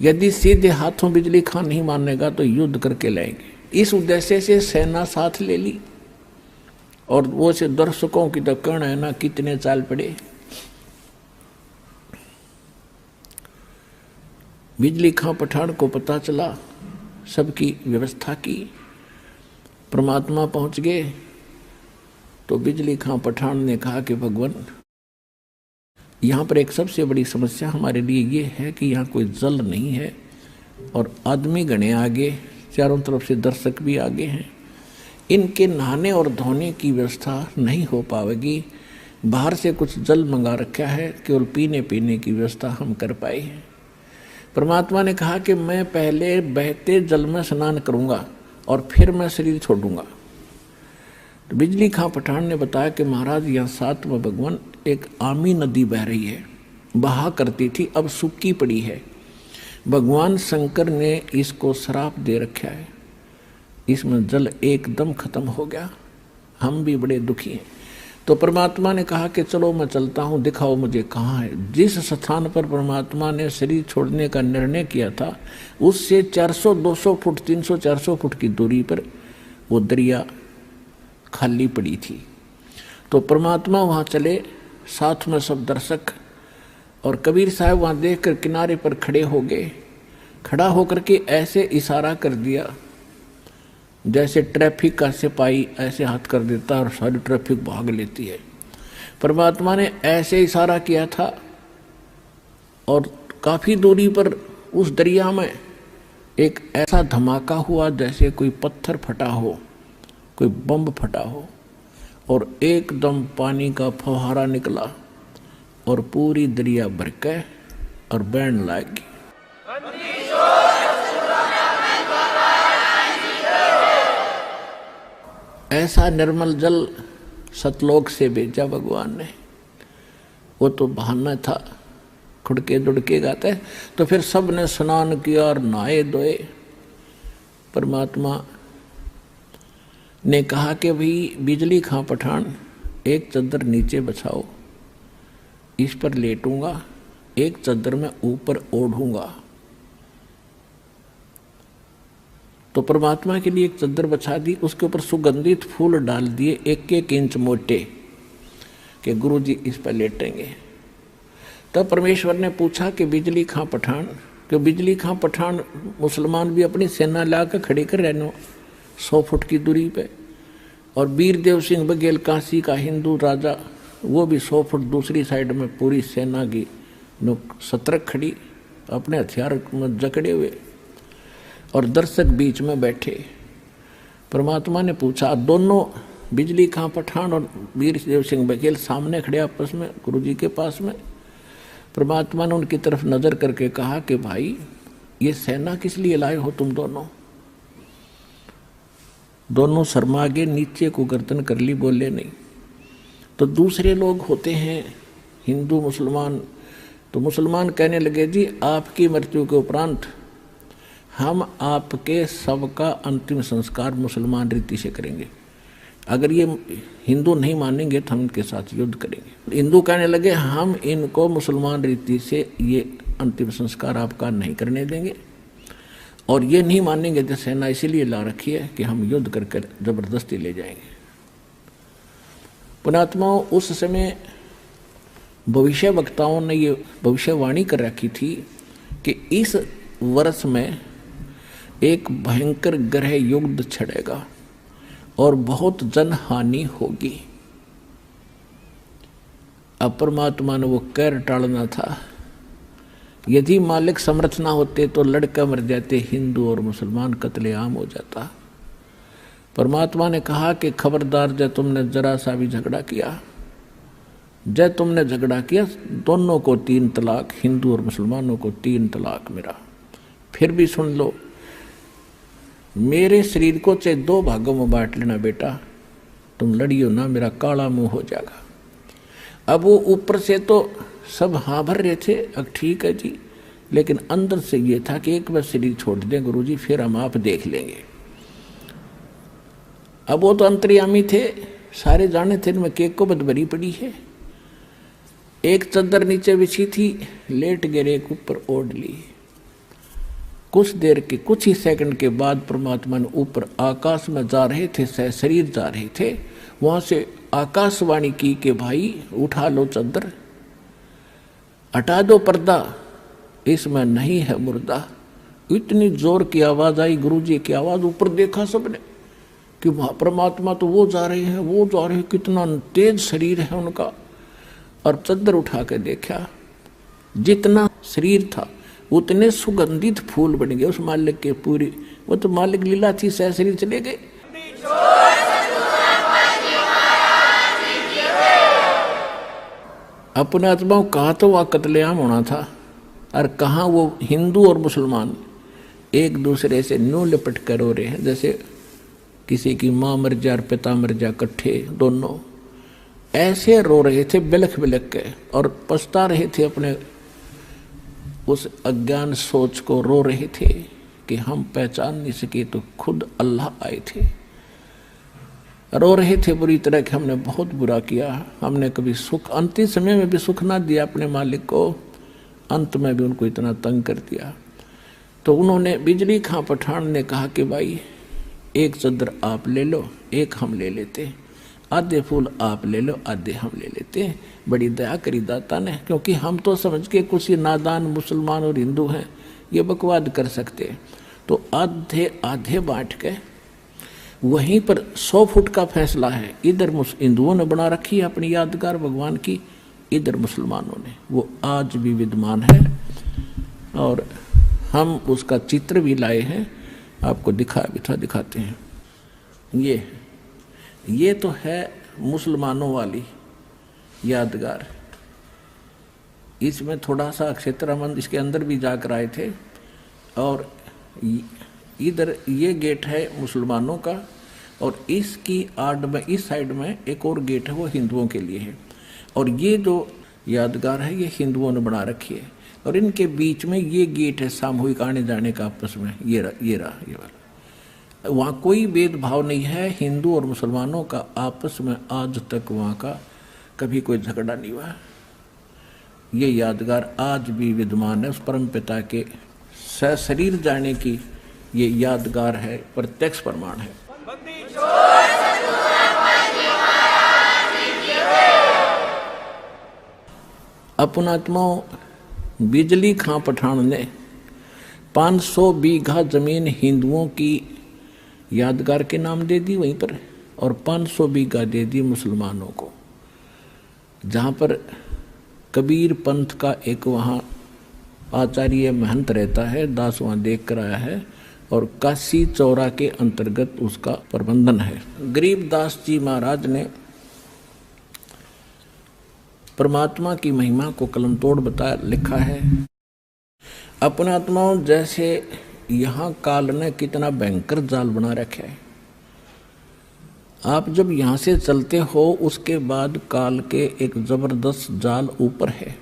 यदि सीधे हाथों बिजली खां नहीं मानेगा तो युद्ध करके लाएंगे। इस उद्देश्य से सेना साथ ले ली, और वो से दर्शकों की तो कहना है ना कितने चाल पड़े। बिजली खां पठान को पता चला, सबकी व्यवस्था की, परमात्मा पहुंच गए। तो बिजली खां पठान ने कहा कि भगवान यहाँ पर एक सबसे बड़ी समस्या हमारे लिए ये है कि यहाँ कोई जल नहीं है और आदमी गणे आगे, चारों तरफ से दर्शक भी आगे हैं, इनके नहाने और धोने की व्यवस्था नहीं हो पाएगी। बाहर से कुछ जल मंगा रखा है, केवल पीने की व्यवस्था हम कर पाए हैं। परमात्मा ने कहा कि मैं पहले बहते जल में स्नान करूँगा और फिर मैं शरीर छोड़ूंगा। तो बिजली खां पठान ने बताया कि महाराज यहाँ साथ में भगवान एक आमी नदी बह रही है, बहा करती थी, अब सूखी पड़ी है। भगवान शंकर ने इसको श्राप दे रखा है, इसमें जल एकदम खत्म हो गया, हम भी बड़े दुखी हैं। तो परमात्मा ने कहा कि चलो मैं चलता हूँ, दिखाओ मुझे कहाँ है। जिस स्थान पर परमात्मा ने शरीर छोड़ने का निर्णय किया था उससे 400-200 फुट 300-400 फुट की दूरी पर वो दरिया खाली पड़ी थी। तो परमात्मा वहाँ चले, साथ में सब दर्शक, और कबीर साहब वहाँ देखकर किनारे पर खड़े हो गए। खड़ा होकर के ऐसे इशारा कर दिया जैसे ट्रैफिक का सिपाही ऐसे हाथ कर देता है और सारी ट्रैफिक भाग लेती है। परमात्मा ने ऐसे इशारा किया था और काफ़ी दूरी पर उस दरिया में एक ऐसा धमाका हुआ जैसे कोई पत्थर फटा हो, कोई बम फटा हो, और एकदम पानी का फव्वारा निकला और पूरी दरिया भर के और बहने लगी। ऐसा निर्मल जल सतलोक से भेजा भगवान ने। वो तो बहाना था, खुड़के दुड़के गाते। तो फिर सब ने स्नान किया और नहाए धोए। परमात्मा ने कहा कि भाई बिजली खां पठान, एक चादर नीचे बछाओ, इस पर लेटूंगा, एक चादर में ऊपर ओढ़ूंगा। तो परमात्मा के लिए एक चादर बछा दी, उसके ऊपर सुगंधित फूल डाल दिए 1-1 इंच मोटे, कि गुरु जी इस पर लेटेंगे। तब परमेश्वर ने पूछा कि बिजली खां पठान, कि बिजली खां पठान मुसलमान भी अपनी सेना ला कर खड़ी कर रहने 100 फुट की दूरी पे, और वीरदेव सिंह बघेल काशी का हिंदू राजा, वो भी 100 फुट दूसरी साइड में पूरी सेना की सतर्क खड़ी अपने हथियार में जकड़े हुए, और दर्शक बीच में बैठे। परमात्मा ने पूछा, दोनों बिजली खां पठान और वीरदेव सिंह बघेल सामने खड़े आपस में गुरु जी के पास में। परमात्मा ने उनकी तरफ नजर करके कहा कि भाई ये सेना किस लिए लाए हो तुम दोनों? दोनों शर्मा के नीचे को गर्दन कर ली, बोले नहीं। तो दूसरे लोग होते हैं हिंदू मुसलमान, तो मुसलमान कहने लगे जी आपकी मृत्यु के उपरांत हम आपके शव का अंतिम संस्कार मुसलमान रीति से करेंगे, अगर ये हिंदू नहीं मानेंगे तो हम इनके साथ युद्ध करेंगे। हिंदू कहने लगे हम इनको मुसलमान रीति से ये अंतिम संस्कार आपका नहीं करने देंगे, और ये नहीं मानेंगे तो सेना इसीलिए ला रखी है कि हम युद्ध करके जबरदस्ती ले जाएंगे। पुणात्माओं, उस समय भविष्य वक्ताओं ने ये भविष्यवाणी कर रखी थी कि इस वर्ष में एक भयंकर ग्रह युद्ध छिड़ेगा और बहुत जनहानि होगी। अब परमात्मा ने वो कहर टालना था। यदि मालिक समर्थ ना होते तो लड़का मर जाते, हिंदू और मुसलमान कत्लेआम हो जाता। परमात्मा ने कहा कि खबरदार, जब तुमने जरा सा भी झगड़ा किया, जब तुमने झगड़ा किया, दोनों को 3 तलाक, हिंदू और मुसलमानों को 3 तलाक मेरा। फिर भी सुन लो, मेरे शरीर को चाहे 2 भागों में बांट लेना बेटा, तुम लड़ियो ना, मेरा काला मुंह हो जाएगा। अब वो ऊपर से तो सब हाँ भर रहे थे, अब ठीक है जी, लेकिन अंदर से ये था कि एक बार शरीर छोड़ दें गुरुजी, फिर हम आप देख लेंगे। अब वो तो अंतर्यामी थे, सारे जाने थे इनमें केक को बद भरी पड़ी है। एक चादर नीचे बिछी थी, लेट गिरे, एक ऊपर ओढ़ ली। कुछ देर के, कुछ ही सेकंड के बाद परमात्मा ने ऊपर आकाश में जा रहे थे, शरीर जा रहे थे, वहां से आकाशवाणी की कि भाई उठा लो चादर, हटा दो पर्दा, इसमें नहीं है मुर्दा। इतनी जोर की आवाज आई, गुरुजी की आवाज। ऊपर देखा सबने कि परमात्मा तो वो जा रहे हैं, वो जा रहे हैं, कितना तेज शरीर है उनका। और चादर उठा के देखा, जितना शरीर था उतने सुगंधित फूल बन गए उस मालिक के पूरी। वो तो मालिक लीला थी, सह शरीर चले गए। अपने आत्माओं कहा तो वह कत्लेआम होना था, और कहाँ वो हिंदू और मुसलमान एक दूसरे से न्यू लिपट कर रो रहे हैं, जैसे किसी की माँ मर जा और पिता मर जा इकट्ठे, दोनों ऐसे रो रहे थे बिलख बिलख के, और पछता रहे थे अपने उस अज्ञान सोच को। रो रहे थे कि हम पहचान नहीं सके तो खुद अल्लाह आए थे। रो रहे थे बुरी तरह कि हमने बहुत बुरा किया, हमने कभी सुख, अंतिम समय में भी सुख ना दिया अपने मालिक को, अंत में भी उनको इतना तंग कर दिया। तो उन्होंने, बिजली खां पठान ने कहा कि भाई एक चादर आप ले लो, एक हम ले लेते, आधे फूल आप ले लो, आधे हम ले लेते हैं। बड़ी दया करी दाता ने, क्योंकि हम तो समझ के कुछ ही नादान मुसलमान और हिंदू हैं, ये बकवाद कर सकते। तो आधे आधे बांट के वहीं पर 100 फुट का फैसला है। इधर हिंदुओं ने बना रखी है अपनी यादगार भगवान की, इधर मुसलमानों ने, वो आज भी विद्यमान है, और हम उसका चित्र भी लाए हैं, आपको दिखाते हैं। ये तो है मुसलमानों वाली यादगार। इसमें थोड़ा सा क्षेत्रामंद इसके अंदर भी जाकर आए थे, और इधर ये गेट है मुसलमानों का, और इसकी आड़ में इस साइड में एक और गेट है, वो हिंदुओं के लिए है। और ये जो यादगार है ये हिंदुओं ने बना रखी है, और इनके बीच में ये गेट है सामूहिक आने जाने का आपस में, ये वाला। वहाँ कोई भेदभाव नहीं है, हिंदू और मुसलमानों का आपस में आज तक वहाँ का कभी कोई झगड़ा नहीं हुआ। ये यादगार आज भी विद्यमान है, उस परम पिता के सशरीर जाने की ये यादगार है, प्रत्यक्ष प्रमाण है। अपनात्माओं, बिजली खां पठान ने 500 बीघा जमीन हिंदुओं की यादगार के नाम दे दी वहीं पर, और 500 बीघा दे दी मुसलमानों को। जहाँ पर कबीर पंथ का एक वहाँ आचार्य महंत रहता है, दास वहाँ देख कर आया है, और काशी चौरा के अंतर्गत उसका प्रबंधन है। गरीबदास जी महाराज ने परमात्मा की महिमा को कलम तोड़ बता लिखा है। अपने आत्माओं, जैसे यहाँ काल ने कितना भयंकर जाल बना रखा है। आप जब यहाँ से चलते हो उसके बाद काल के एक जबरदस्त जाल ऊपर है।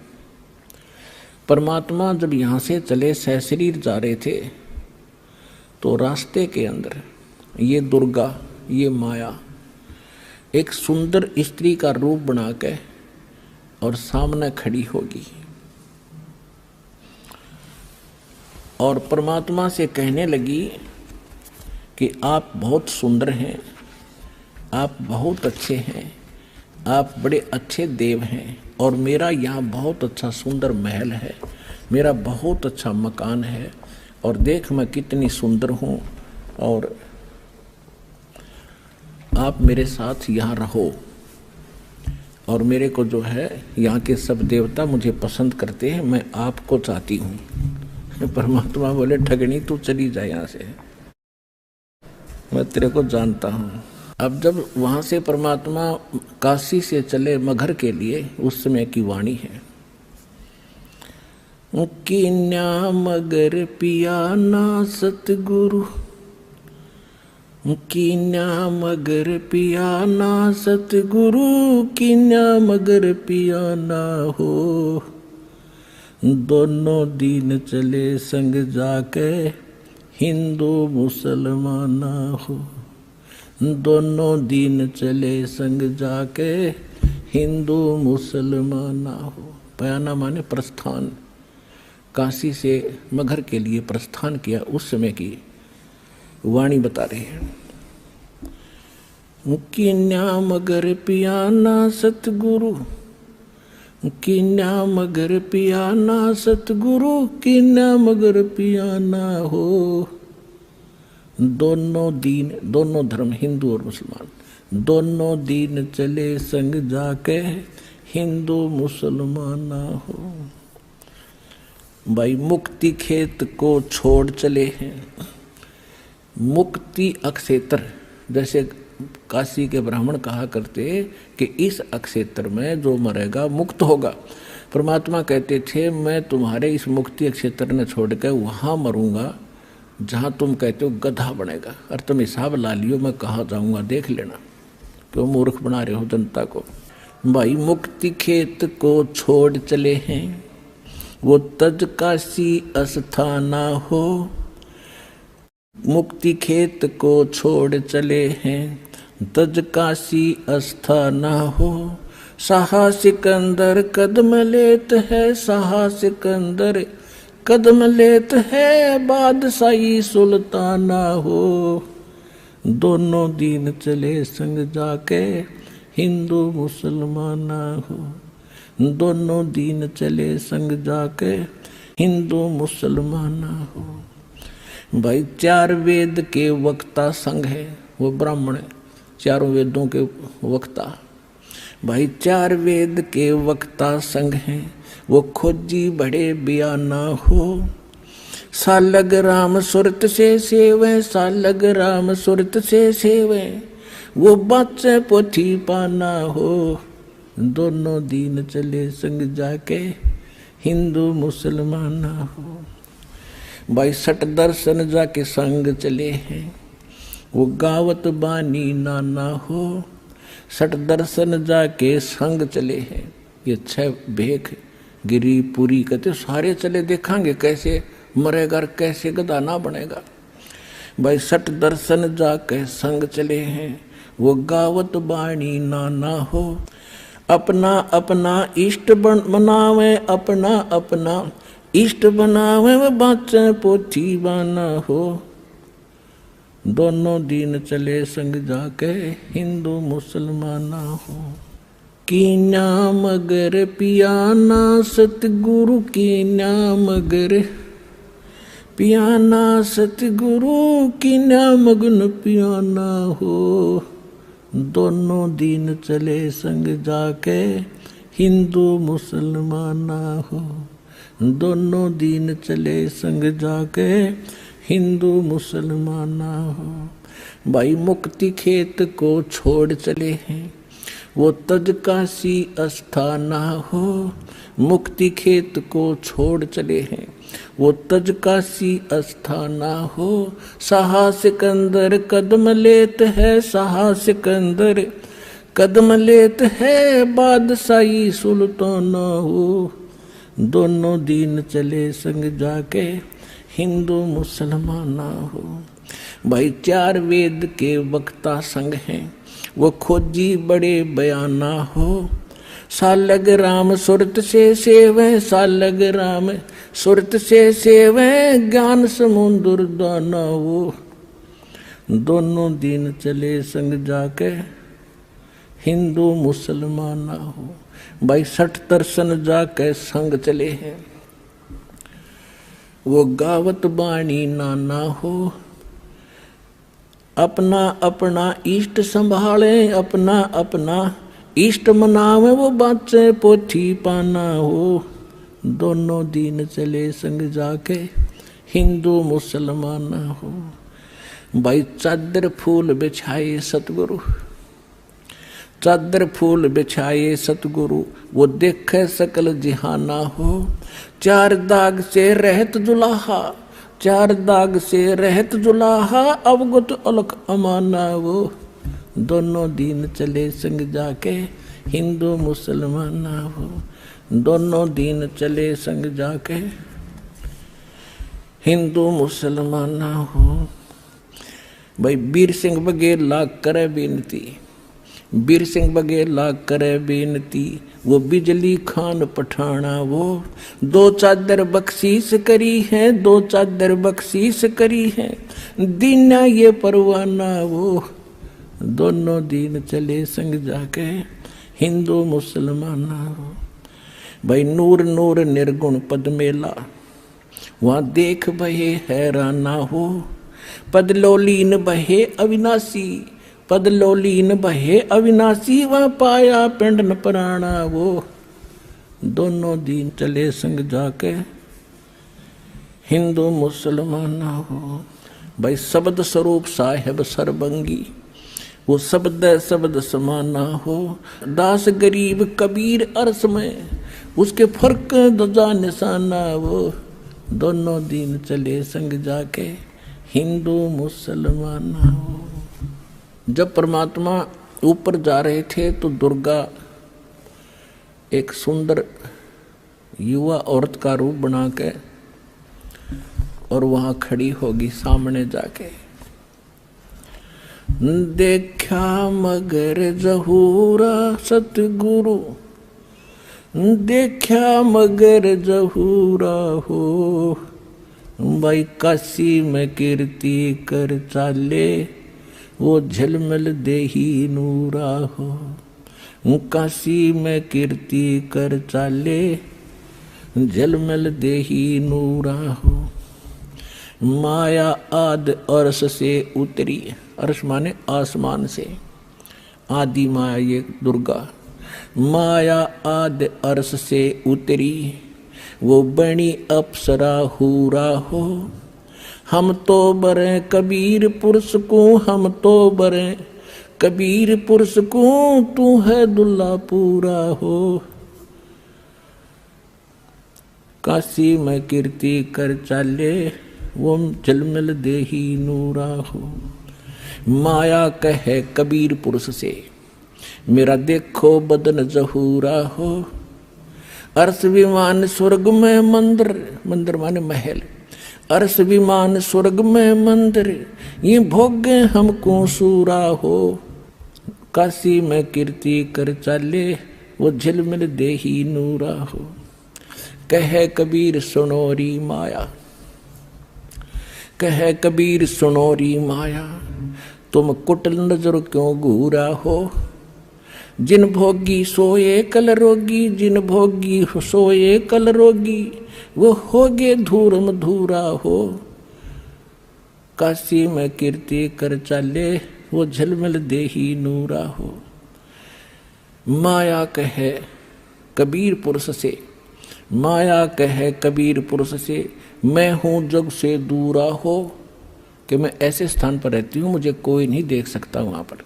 परमात्मा जब यहाँ से चले सहशरीर जा रहे थे तो रास्ते के अंदर ये दुर्गा, ये माया एक सुंदर स्त्री का रूप बना के और सामने खड़ी होगी और परमात्मा से कहने लगी कि आप बहुत सुंदर हैं, आप बहुत अच्छे हैं, आप बड़े अच्छे देव हैं, और मेरा यहाँ बहुत अच्छा सुंदर महल है, मेरा बहुत अच्छा मकान है, और देख मैं कितनी सुंदर हूँ, और आप मेरे साथ यहाँ रहो। और मेरे को जो है यहाँ के सब देवता मुझे पसंद करते हैं, मैं आपको चाहती हूँ। परमात्मा बोले ठगनी तू चली जाए यहाँ से, मैं तेरे को जानता हूँ। अब जब वहाँ से परमात्मा काशी से चले मगहर के लिए, उस समय की वाणी है, कीन्या मगर पिया ना सतगुरु, कीन्या मगर पिया ना सतगुरु, कीन्या मगर पिया ना हो। दोनों दीन चले संग जाके हिंदू मुसलमान हो, दोनों दीन चले संग जाके हिंदू मुसलमान हो। पयाना माने प्रस्थान, काशी से मगहर के लिए प्रस्थान किया, उस समय की वाणी बता रहे हैं। कीन्या मगर पिया ना सतगुरु, कीन्या मगर पिया ना सतगुरु, कीन्या मगर पिया ना हो। दोनों दीन, दोनों धर्म हिंदू और मुसलमान, दोनों दीन चले संग जाके हिंदू मुसलमान ना हो। भाई मुक्ति खेत को छोड़ चले हैं, मुक्ति अक्षेत्र, जैसे काशी के ब्राह्मण कहा करते कि इस अक्षेत्र में जो मरेगा मुक्त होगा। परमात्मा कहते थे मैं तुम्हारे इस मुक्ति क्षेत्र ने छोड़कर वहाँ मरूंगा जहाँ तुम कहते हो गधा बनेगा, और तुम हिसाब ला लियो मैं कहाँ जाऊँगा, देख लेना, क्यों मूर्ख बना रहे हो जनता को। भाई मुक्ति खेत को छोड़ चले हैं, वो तज काशी अस्थाना हो। मुक्ति खेत को छोड़ चले हैं, तज काशी अस्थाना हो। साहा सिकंदर कदम लेत है, साहा सिकंदर कदम लेत है, बादशाही सुल्ताना हो। दोनों दीन चले संग जाके हिंदू मुसलमान हो, दोनों दीन चले संग जाके हिंदू मुसलमान हो। भाई चार वेद के वक्ता संघ है, वो ब्राह्मण है, चारों वेदों के वक्ता। भाई चार वेद के वक्ता संघ हैं, वो खोजी बड़े बयाना हो। सालग राम सुरत से सेवे, सालग राम सुरत से सेवे, वो बाचे पोथी पाना हो। दोनों दीन चले संग जाके हिंदू मुसलमान हो। भाई सट दर्शन जाके संग चले हैं, वो गावत बानी नाना हो। सठ दर्शन जाके संग चले हैं। ये 6 भेख गिरी पूरी कहते सारे चले, देखांगे कैसे मरेगा, कैसे गधा ना बनेगा। भाई 60 दर्शन जाके संग चले हैं, वो गावत बाणी नाना हो। अपना अपना इष्ट बनावे, अपना अपना इष्ट बनावे, वो बाँचे पोथी बाना हो। दोनों दिन चले संग जाके, हिंदू मुसलमाना हो। कीन्या मगर पियाना सतगुरु, कीन्या मगर पियाना सतगुरु, कीन्या मगन पियाना हो। दोनों दिन चले संग जाके, हिंदू मुसलमाना हो। दोनों दिन चले संग जाके, हिंदू मुसलमाना हो। भाई मुक्ति खेत को छोड़ चले हैं, वो तज काशी अस्थाना हो। मुक्ति खेत को छोड़ चले हैं, वो तज काशी अस्थाना हो। शाह सिकंदर कदम लेत है, शाह सिकंदर कदम लेत है, बादशाही सुल्ताना हो। दोनों दिन चले संग जाके, हिंदू मुसलमाना हो। भाई 4 वेद के वक्ता संग हैं, वो खोजी बड़े बयाना हो। सालग राम सुरत से सेवे, सालग राम सुरत से सेवे, ज्ञान समुद्र दाना हो। दोनों दिन चले संग जाके, हिंदू मुसलमाना हो। भाई 60 दर्शन जाके संग चले हैं, वो गावत बाणी नाना हो। अपना अपना इष्ट संभाले, अपना अपना इष्ट मनावे, वो बाँचे पोथी पाना हो। दोनों दिन चले संग जाके, हिंदू मुसलमाना हो। भाई चादर फूल बिछाए सतगुरु, चादर फूल बिछाए सतगुरु, वो देखे सकल जिहाना हो। 4 दाग से रहत दुलाहा, 4 दाग से रहत दुलाहा, अवगत अलख अमाना वो। दोनों दिन चले संग जाके, हिंदू मुसलमाना हो। दोनों दिन चले संग जाके, हिंदू मुसलमाना हो। भाई वीर सिंह बघेल लाग करे बेनती, वीर सिंह बघेल लाग करे बेनती, वो बिजली खान पठाना वो। 2 चादर बख्शीश करी है, 2 चादर बख्शीश करी है, दीना ये परवाना वो। दोनों दिन चले संग जाके, हिंदू मुसलमाना हो। भाई नूर नूर निर्गुण पद मेला, वहाँ देख बहे हैराना हो। पदलोलीन बहे अविनाशी, पदलोलीन बहे अविनाशी, वहाँ पाया पिंड न प्राणा वो। दोनों दिन चले संग जाके, हिंदू मुसलमाना हो। भाई शब्द स्वरूप साहेब सरबंगी, वो शब्द शब्द समाना हो। दास गरीब कबीर अरस में, उसके फर्क दजा निशाना वो। दोनों दिन चले संग जाके, हिंदू मुसलमाना हो। जब परमात्मा ऊपर जा रहे थे तो दुर्गा एक सुंदर युवा औरत का रूप बना के और वहां खड़ी होगी सामने जाके। देखा मगर जहूरा सतगुरु, देखा मगर जहूरा हो। भाई काशी में कीर्ति कर चाले, वो झलमल देही नूरा हो। काशी में कीर्ति कर चाले, झलमल देही नूरा हो। माया आद अरस से उतरी, अरस माने आसमान से, आदि माया ये दुर्गा। माया आद अरस से उतरी, वो बनी अप्सरा हूरा हो। हम तो बरे कबीर पुरुष को, हम तो बरे कबीर पुरुष को, तू है दुल्ला पूरा हो। काशी में कीर्ति कर चाले, वो झलमल देही नूरा हो। माया कहे कबीर पुरुष से, मेरा देखो बदन जहूरा हो। अर्श विमान स्वर्ग में मंदिर, मंदिर माने महल, अर्श विमान स्वर्ग में मंदिर, ये भोगे हमको सूरा हो। काशी में कीर्ति कर चाले, वो झिलमिल देही नूरा हो। कहे कबीर सुनोरी माया, कहे कबीर सुनोरी माया, तुम कुटिल नजर क्यों घूरा हो। जिन भोगी सोए कल रोगी, जिन भोगी सोए कल रोगी, वो होगे धूरम धूरा हो। काशी में कीर्ति कर चाले, वो झलमल देही नूरा हो। माया कहे कबीर पुरुष से, माया कहे कबीर पुरुष से, मैं हूं जग से दूरा हो। कि मैं ऐसे स्थान पर रहती हूं, मुझे कोई नहीं देख सकता वहां पर।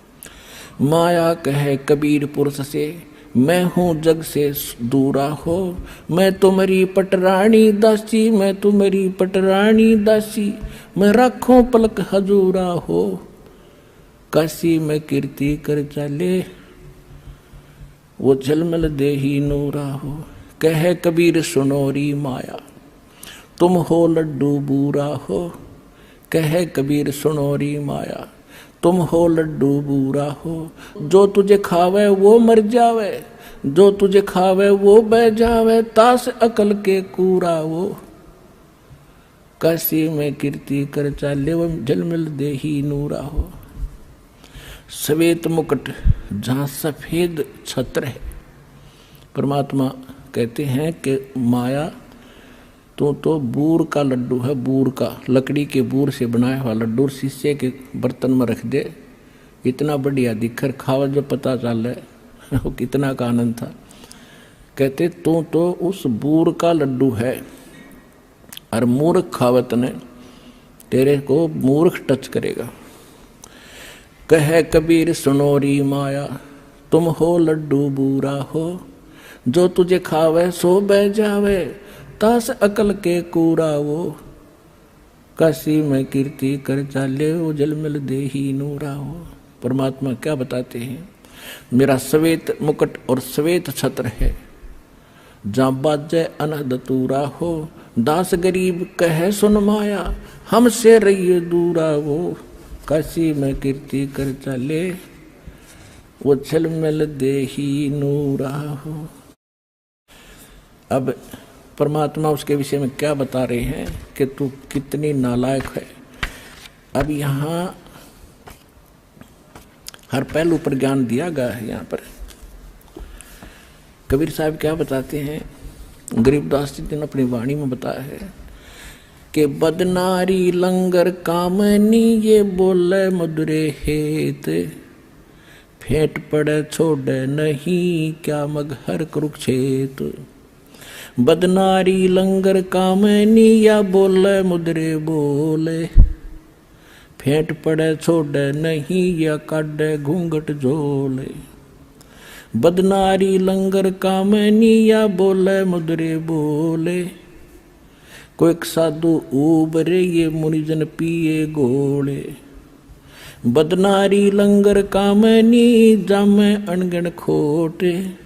माया कहे कबीर पुरुष से, मैं हूं जग से दूरा हो। मैं तुम्हारी पटरानी दासी, मैं तुम्हारी पटरानी दासी, मैं राखों पलक हजूरा हो। काशी में कीर्ति कर चाले, वो झलमल देही नूरा हो। कहे कबीर सुनोरी माया, तुम हो लड्डू बूरा हो। कहे कबीर सुनोरी माया, तुम हो लड्डू बूरा हो। जो तुझे खावे वो मर जावे, जो तुझे खावे वो बह जावे, तास अकल के कूरा वो। काशी में कीर्ति कर चाले, वो झलमिल देही नूरा हो। श्वेत मुकुट जहाँ सफेद छत्र है, परमात्मा कहते हैं कि माया तो बूर का लड्डू है, बूर का, लकड़ी के बूर से बनाया हुआ लड्डू शीशे के बर्तन में रख दे, इतना बढ़िया दिखर, खावा जो पता चल है वो कितना का आनंद था। कहते तू तो उस बूर का लड्डू है, और मूर्ख खावत ने तेरे को मूर्ख टच करेगा। कहे कबीर सुनोरी माया, तुम हो लड्डू बूरा हो। जो तुझे खावे सो बह जावे, तास अकल के कूरा वो। काशी में कीर्ति कर चाले, वो जलमल देही नूरा हो। परमात्मा क्या बताते हैं, मेरा श्वेत मुकुट और श्वेत छत्र है, जहाँ बाजे अनहद तूरा हो। दास गरीब कहे सुन माया, हमसे रहिए दूरा वो। काशी में कीर्ति कर चाले, वो झलमल देही नूरा हो। अब परमात्मा उसके विषय में क्या बता रहे हैं कि तू कितनी नालायक है। अब यहाँ हर पहलू पर ज्ञान दिया गया है। यहाँ पर कबीर साहब क्या बताते हैं, गरीबदास जी ने अपनी वाणी में बताया है कि बदनारी लंगर कामनी, ये बोले मधुरे हेत। फेंट पड़े छोड़े नहीं, क्या मगहर कुरुक्षेत्र। बदनारी लंगर कामनी, या बोले मुद्रे बोले। फेंट पड़े छोड़े नहीं, या काटे घूंघट झोले। बदनारी लंगर कामनी, या बोले मुद्रे बोले। कोई साधु उबरे, ये मुनिजन पिए गोले। बदनारी लंगर कामनी, जामे अनगण खोटे।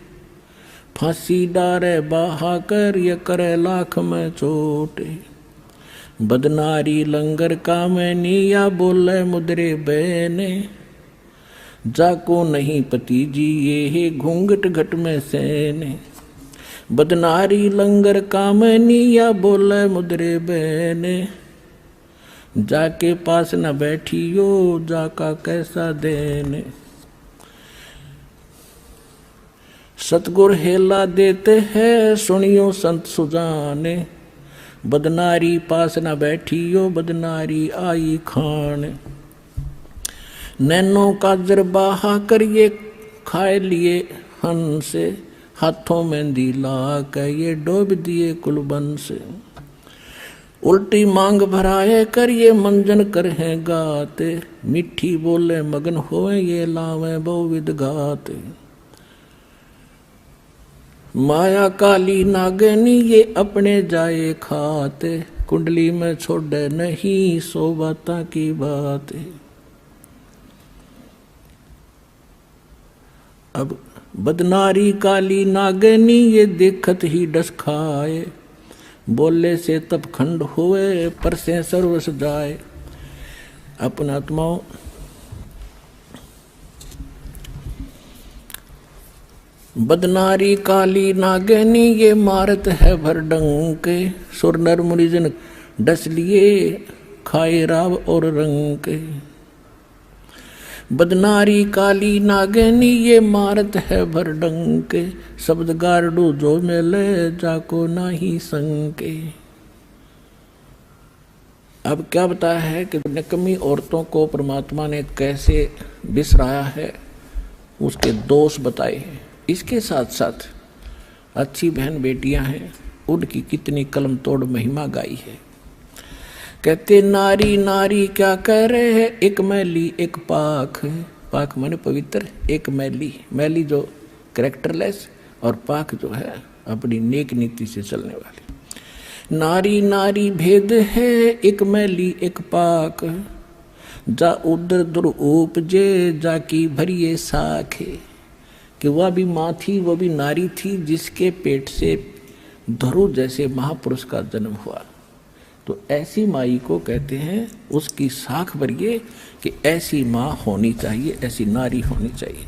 फांसी डारे बाहा कर, ये करे लाख में चोटे। बदनारी लंगर कामनी, या बोले मुद्रे बहने। जाको नहीं पति जी, ये घूंघट घट में सेने। बदनारी लंगर कामनी, या बोले मुद्रे बहने। जाके पास न बैठियो, जाका कैसा देने। सतगुर हेला देते हैं, सुनियो संत सुजाने। बदनारी पास न बैठियो, बदनारी आई खाने। नैनो का जरबाहा करिए, खाए लिए हंस। हाथों में दिला के ये डोब दिए कुलबन से। उल्टी मांग भराए कर, ये मंजन कर हैं गाते। मिठी बोले मगन होए, ये लावे बहुविध गाते। माया काली नागनी, ये अपने जाए खाते। कुंडली में छोड़े नहीं, सो बाता की बात। अब बदनारी काली नागनी ये देखत ही डस खाए, बोले से तब खंड हुए पर से सर्वस जाए। अपन आत्माओं बदनारी काली नागनी ये मारत है भर डंक, सुर नर मुनिजन डस लिए खाए राव और रंक। बदनारी काली नागनी ये मारत है भर डंक, शब्द गारडू जो मिले जाको नाही संके। अब क्या बताया है कि निकम्मी औरतों को परमात्मा ने कैसे बिसराया है, उसके दोष बताए हैं। इसके साथ साथ अच्छी बहन बेटियां हैं, उनकी कितनी कलम तोड़ महिमा गाई है। कहते नारी नारी क्या कह रहे हैं, एक मैली एक पाक, पाक माने पवित्र, एक मैली, मैली जो कैरेक्टरलेस और पाक जो है अपनी नेक नीति से चलने वाली। नारी नारी भेद है, एक मैली एक पाक, जा उदर दुर उपजे जाकी भरिए साखे। कि वह भी माँ थी, वह भी नारी थी जिसके पेट से धरु जैसे महापुरुष का जन्म हुआ। तो ऐसी माई को कहते हैं उसकी साख भरिए कि ऐसी माँ होनी चाहिए, ऐसी नारी होनी चाहिए।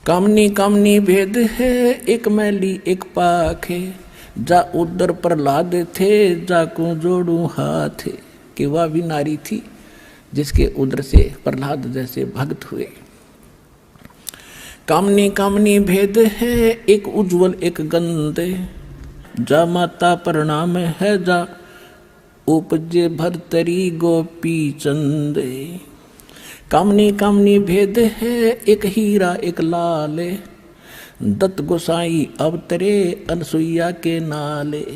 कामनी कामनी भेद है, एक मैली एक पाक है, जा उदर प्रहलाद थे जाको जोड़ू हाथ। कि वह भी नारी थी जिसके उदर से प्रहलाद जैसे भक्त हुए। कामनी कामनी भेद है, एक उज्जवल एक गंदे, जा माता प्रणाम है जा उपजे भरतरी गोपी चंदे। कामनी कामनी भेद है, एक हीरा एक लाले, दत्त गोसाई अवतरे अनसुईया के नाले।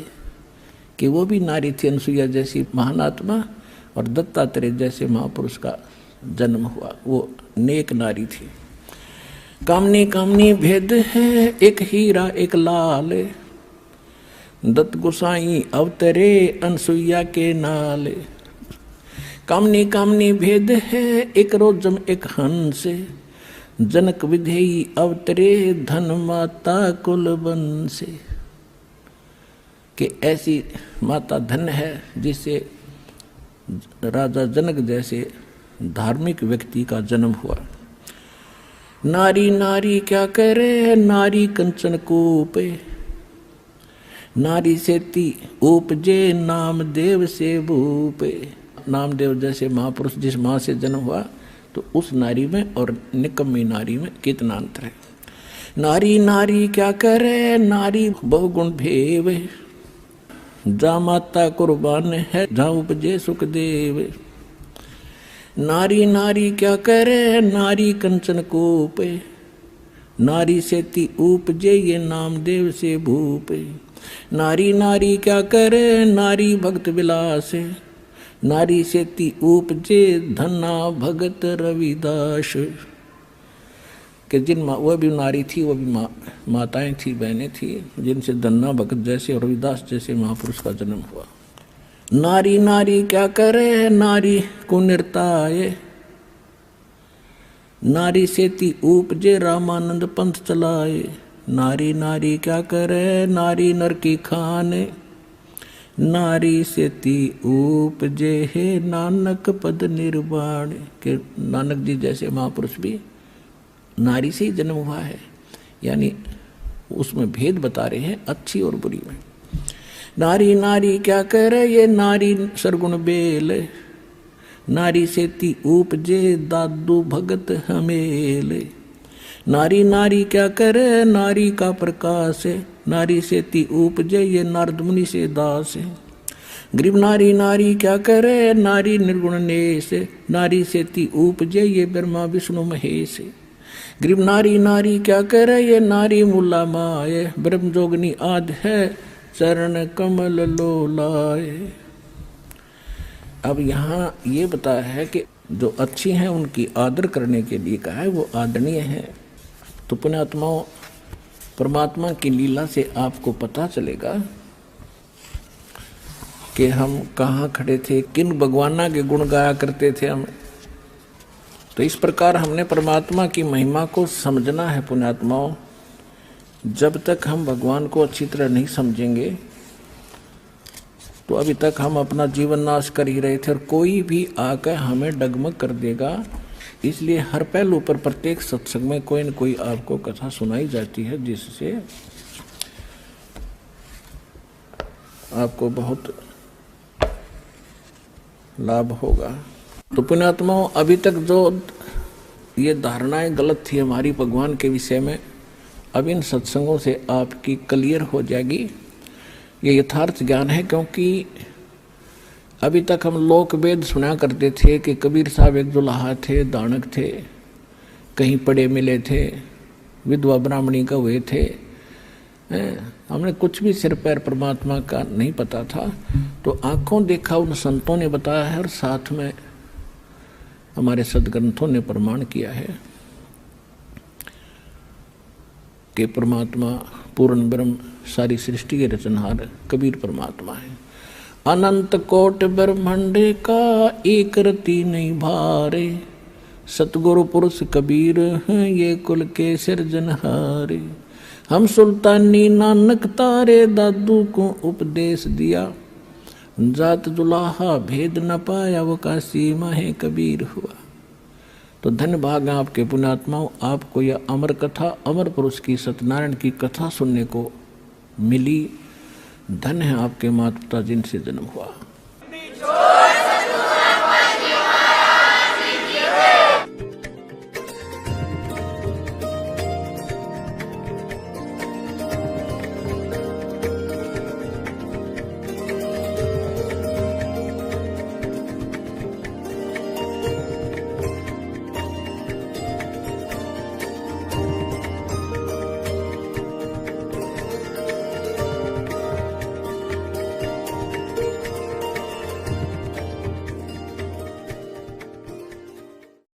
कि वो भी नारी थी अनसुईया जैसी महानात्मा, और दत्तात्रेय जैसे महापुरुष का जन्म हुआ, वो नेक नारी थी। कामनी कामनी भेद है, एक हीरा एक लाल, दत्त गोसाई अवतरे अनसुईया के नाल। कामनी कामनी भेद है, एक रोजम एक हंस, जनक विधेयी अवतरे धन माता कुल वंश। कि ऐसी माता धन है जिसे राजा जनक जैसे धार्मिक व्यक्ति का जन्म हुआ। नारी नारी क्या करे, नारी कंचन कूपे, नारी सेती उपजे नामदेव से भूपे। नामदेव जैसे महापुरुष जिस माँ से जन्म हुआ, तो उस नारी में और निकम्मी नारी में कितना अंतर है। नारी नारी क्या करे, नारी बहुगुण भेव, जा माता कुर्बान है जा उपजे सुखदेव। नारी नारी क्या करे, नारी कंचन कूपे, नारी सेती उपजे ये नामदेव से भूपे। नारी नारी क्या करे, नारी भक्त विलास, नारी सेती उपजे धना भगत रविदास। कि जिन वह भी नारी थी, वह भी माताएं थी, बहनें थी, जिनसे धन्ना भगत जैसे और रविदास जैसे महापुरुष का जन्म हुआ। नारी नारी क्या करे, नारी को निर्ताए, नारी सेती उपजे रामानंद पंथ चलाए। नारी नारी क्या करे, नारी नर की खाने, नारी सेती उपजे है नानक पद निर्वाण। के नानक जी जैसे महापुरुष भी नारी से ही जन्म हुआ है, यानी उसमें भेद बता रहे हैं अच्छी और बुरी में। नारी नारी क्या कह रहे, ये नारी सरगुण बेल, नारी सेती उपजे दादू भगत हमेल। नारी नारी क्या करे, नारी का प्रकाश, नारी सेती उपजे ये नारद मुनि से दास। गरीब नारी नारी क्या करे, नारी निर्गुण नेश, नारी सेती उपजे ये ब्रह्मा विष्णु महेश। गरीब नारी नारी क्या करे, ये नारी मुला माए, ब्रह्म जोगनी आद है चरण कमल लोलाए। अब यहाँ ये बताया है कि जो अच्छी हैं उनकी आदर करने के लिए कहा है, वो आदरणीय है। तो पुण्यात्माओं, परमात्मा की लीला से आपको पता चलेगा कि हम कहाँ खड़े थे, किन भगवाना के गुण गाया करते थे हम। तो इस प्रकार हमने परमात्मा की महिमा को समझना है पुण्यात्माओं। जब तक हम भगवान को अच्छी तरह नहीं समझेंगे तो अभी तक हम अपना जीवन नाश कर ही रहे थे और कोई भी आकर हमें डगमग कर देगा। इसलिए हर पहलू पर प्रत्येक सत्संग में कोई न कोई आपको कथा सुनाई जाती है जिससे आपको बहुत लाभ होगा। तो पुण्यात्माओं, अभी तक जो ये धारणाएं गलत थी हमारी भगवान के विषय में, अब इन सत्संगों से आपकी क्लियर हो जाएगी। ये यथार्थ ज्ञान है, क्योंकि अभी तक हम लोक वेद सुना करते थे कि कबीर साहब एक दुल्हा थे, दानक थे, कहीं पड़े मिले थे, विधवा ब्राह्मणी का हुए थे। हमने कुछ भी सिर पैर परमात्मा का नहीं पता था। तो आंखों देखा उन संतों ने बताया है और साथ में हमारे सदग्रंथों ने प्रमाण किया है कि परमात्मा पूर्ण ब्रह्म सारी सृष्टि के रचनहार कबीर परमात्मा है। अनंत कोट ब्रह्मांड का एक रति नहीं भारे, सतगुरु पुरुष कबीर हैं ये कुल के सिरजनहारे। हम सुल्तानी नानक तारे दादू को उपदेश दिया, जात दुलाहा भेद न पाया वो का सीमा है कबीर हुआ। तो धन्य भाग आपके पुण्यात्माओं, आपको यह अमर कथा, अमर पुरुष की सत्यनारायण की कथा सुनने को मिली। धन्य है आपके माता पिता जिनसे जन्म हुआ।